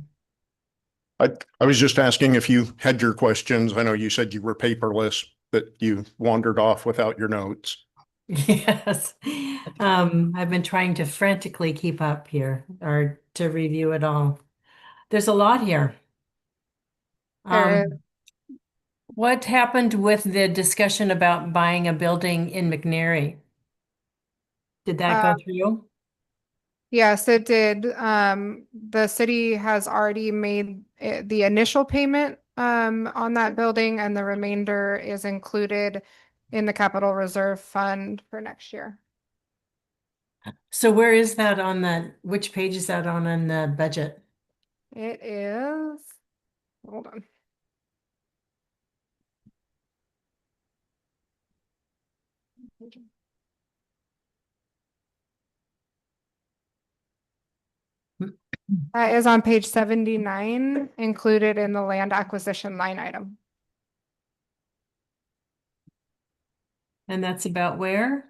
I was just asking if you had your questions. I know you said you were paperless, but you wandered off without your notes. Yes. I've been trying to frantically keep up here or to review it all. There's a lot here. What happened with the discussion about buying a building in McNary? Did that go through? Yes, it did. The city has already made the initial payment on that building, and the remainder is included in the capital reserve fund for next year. So where is that on which page is that on in the budget? It is, hold on. That is on page 79, included in the land acquisition line item. And that's about where?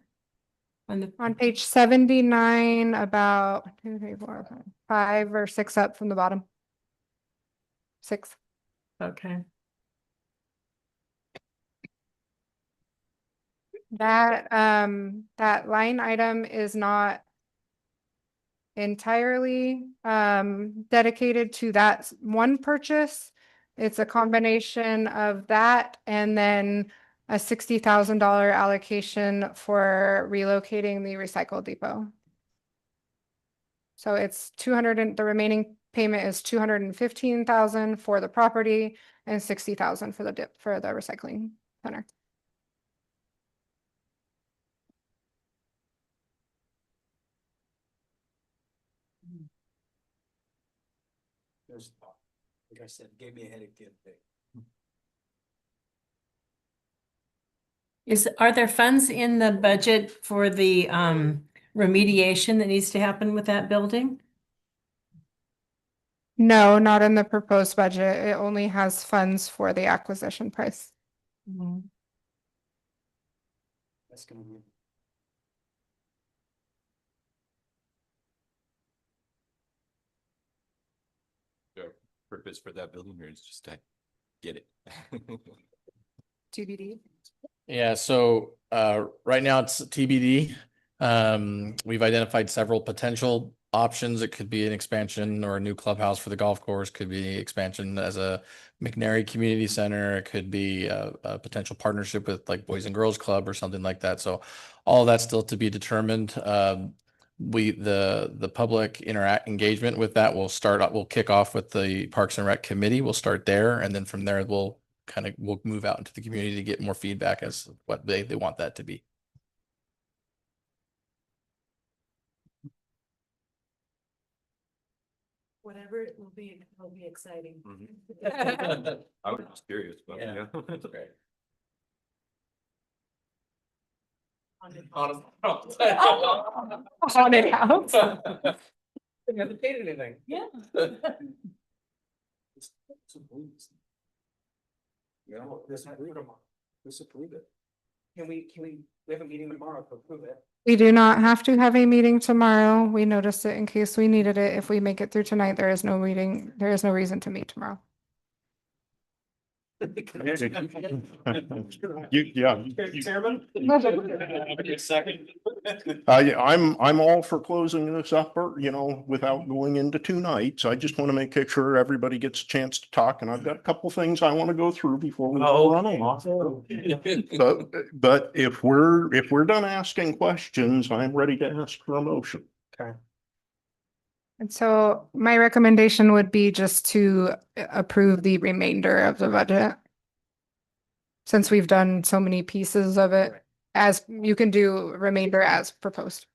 On page 79, about 2, 3, 4, 5 or 6 up from the bottom. 6. Okay. That line item is not entirely dedicated to that one purchase. It's a combination of that and then a $60,000 allocation for relocating the recycle depot. So it's 200 and the remaining payment is 215,000 for the property and 60,000 for the recycling center. There's, like I said, gave me a headache the other day. Are there funds in the budget for the remediation that needs to happen with that building? No, not in the proposed budget. It only has funds for the acquisition price. That's gonna be. The purpose for that building here is just to get it. TBD. Yeah, so right now it's TBD. We've identified several potential options. It could be an expansion or a new clubhouse for the golf course, could be expansion as a McNary Community Center, it could be a potential partnership with like Boys and Girls Club or something like that. So all that's still to be determined. The public engagement with that will we'll kick off with the Parks and Rec Committee. We'll start there, and then from there we'll move out into the community to get more feedback as what they want that to be. Whatever it will be, it'll be exciting. I was just curious, but Yeah. yeah. Great. Haunted house. We haven't paid anything. Yeah. Yeah, disapprove it. We have a meeting tomorrow to approve it. We do not have to have a meeting tomorrow. We noticed it in case we needed it. If we make it through tonight, there is no meeting. There is no reason to meet tomorrow. Chairman? Second. Yeah, I'm all for closing this up, or, without going into 2 nights. I just want to make sure everybody gets a chance to talk, and I've got a couple things I want to go through before we all run off. But if we're done asking questions, I'm ready to ask for a motion. Okay. And so my recommendation would be just to approve the remainder of the budget. Since we've done so many pieces of it, as you can do remainder as proposed.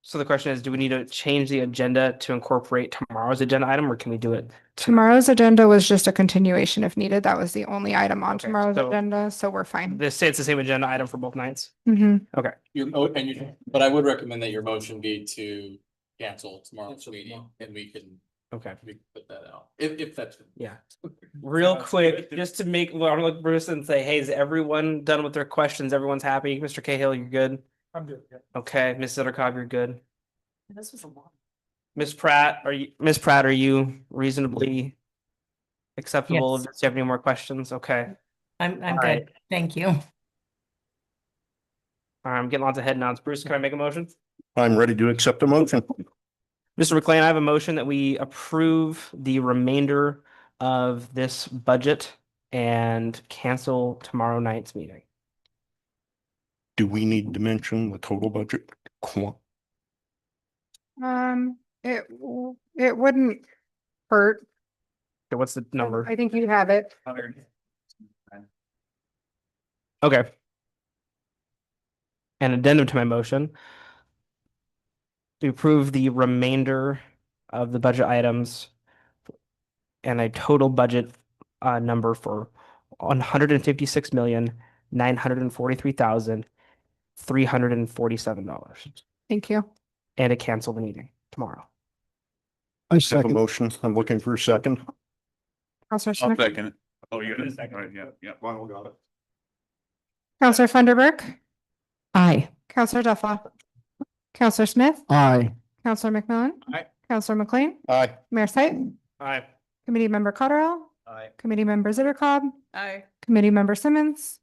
So the question is, do we need to change the agenda to incorporate tomorrow's agenda item, or can we do it? Tomorrow's agenda was just a continuation if needed. That was the only item on tomorrow's so- agenda, so we're fine. This say it's the same agenda item for both nights. Mm-hmm. Okay. But I would recommend that your motion be to cancel tomorrow's meeting, and we can put that out if that's. Yeah. Real quick, just to make, well, I'm gonna look at Bruce and say, hey, is everyone done with their questions? Everyone's happy? Mr. Cahill, you're good? I'm good. Yeah. Okay, Ms. Zittercock, you're good? This was a lot. Ms. Pratt, are you reasonably acceptable? Yes. Do you have any more questions? Okay. I'm All good. right. Thank you. All right, I'm getting lots of head nods. Bruce, can I make a motion? I'm ready to accept a motion. Mr. McLean, I have a motion that we approve the remainder of this budget and cancel tomorrow night's meeting. Do we need to mention the total budget? It wouldn't hurt. Okay, what's the number? I think you have it. Okay. An addendum to my motion to approve the remainder of the budget items and a total budget number for $156,943,347. Thank you. And to cancel the meeting tomorrow. I have a motion. I'm looking for a second. Counselor I'll Schmidt, second it. Oh, you got a second, right? Yeah, yeah. Lionel got it. Counselor Funderburk, Aye. Counselor Duffy. Counselor Smith. Aye. Counselor McMillan. Aye. Counselor McLean. Aye. Mayor Site. Aye. Committee Member Cotterill. Aye. Committee Member Zittercobb. Aye. Committee Member Simmons.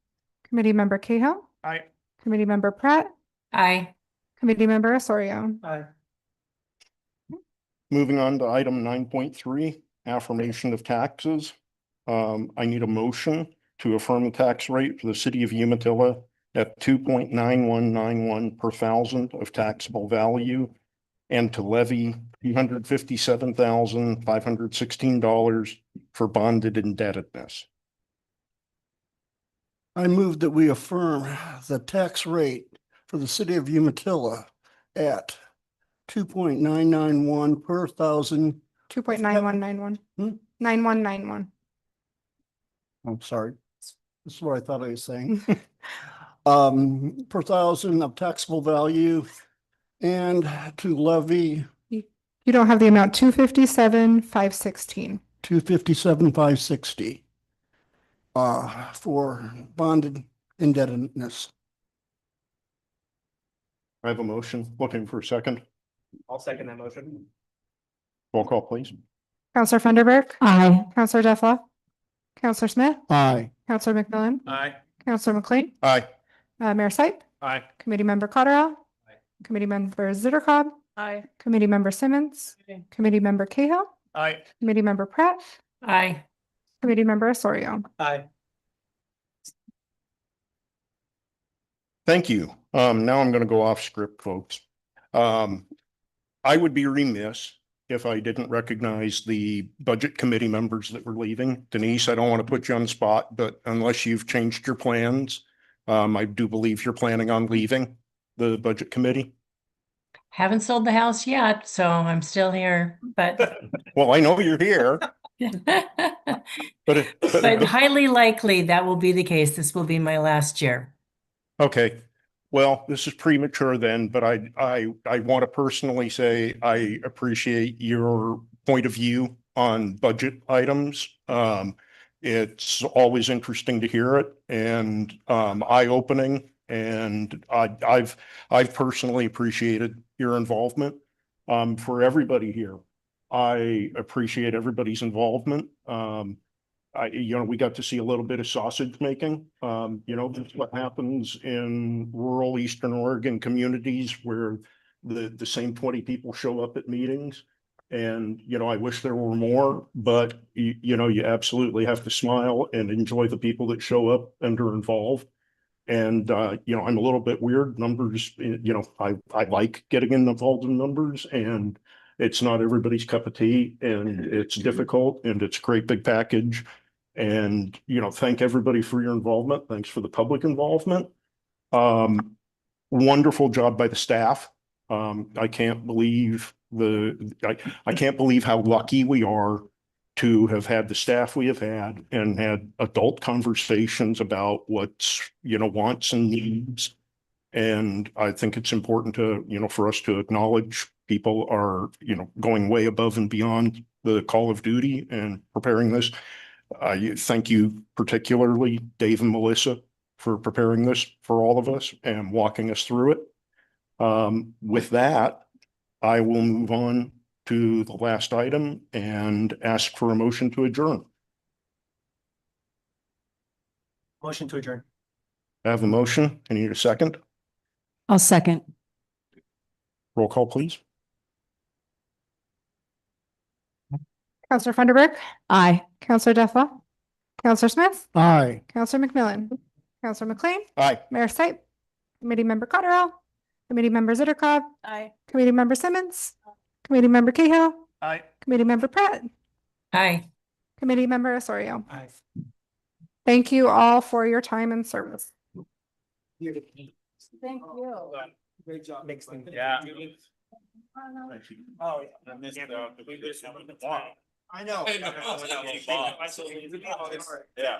Committee Member Cahill. Aye. Committee Member Pratt. Aye. Committee Member Osorio. Aye. Moving on to item 9.3, affirmation of taxes. I need a motion to affirm the tax rate for the city of Umatilla at 2.9191 per thousand of taxable value and to levy $357,516 for bonded indebtedness. I move that we affirm the tax rate for the city of Umatilla at 2.991 per thousand. 2.9191. 9191. I'm sorry. This is what I thought I was saying. Per thousand of taxable value and to levy You don't have the amount 257,516. 257,560 for bonded indebtedness. I have a motion. Looking for a second. I'll second that motion. Roll call, please. Counselor Funderburk. Aye. Counselor Duffy. Counselor Smith. Aye. Counselor McMillan. Aye. Counselor McLean. Aye. Mayor Site. Aye. Committee Member Cotterill. Aye. Committee Member Zittercobb. Aye. Committee Member Simmons. Committee Member Cahill. Aye. Committee Member Pratt. Aye. Committee Member Osorio. Aye. Thank you. Now I'm going to go off script, folks. I would be remiss if I didn't recognize the budget committee members that were leaving. Denise, I don't want to put you on the spot, but unless you've changed your plans, I do believe you're planning on leaving the budget committee. Haven't sold the house yet, so I'm still here, but Well, I know you're here, but but highly likely that will be the case. This will be my last year. okay. Well, this is premature then, but I want to personally say I appreciate your point of view on budget items. It's always interesting to hear it and eye-opening, and I've personally appreciated your involvement. For everybody here, I appreciate everybody's involvement. We got to see a little bit of sausage making. That's what happens in rural Eastern Oregon communities where the same 20 people show up at meetings. And, I wish there were more, but you absolutely have to smile and enjoy the people that show up and are involved. And, I'm a little bit weird. Numbers, I like getting involved in numbers, and it's not everybody's cup of tea, and it's difficult, and it's a great big package. And, thank everybody for your involvement. Thanks for the public involvement. Wonderful job by the staff. I can't believe I can't believe how lucky we are to have had the staff we have had and had adult conversations about what's, wants and needs. And I think it's important to, for us to acknowledge people are, going way above and beyond the call of duty and preparing this. Thank you particularly, Dave and Melissa, for preparing this for all of us and walking us through it. With that, I will move on to the last item and ask for a motion to adjourn. Motion to adjourn. I have a motion. I need a second. I'll second. Roll call, please. Counselor Funderburk. Aye. Counselor Duffy. Counselor Smith. Aye. Counselor McMillan. Counselor McLean. Aye. Mayor Site. Committee Member Cotterill. Committee Member Zittercobb. Aye. Committee Member Simmons. Committee Member Cahill. Aye. Committee Member Pratt. Aye. Committee Member Osorio. Aye. Thank you all for your time and service. Thank you. Great job. Makes things. Yeah. Oh, yeah. I missed I know. Yeah.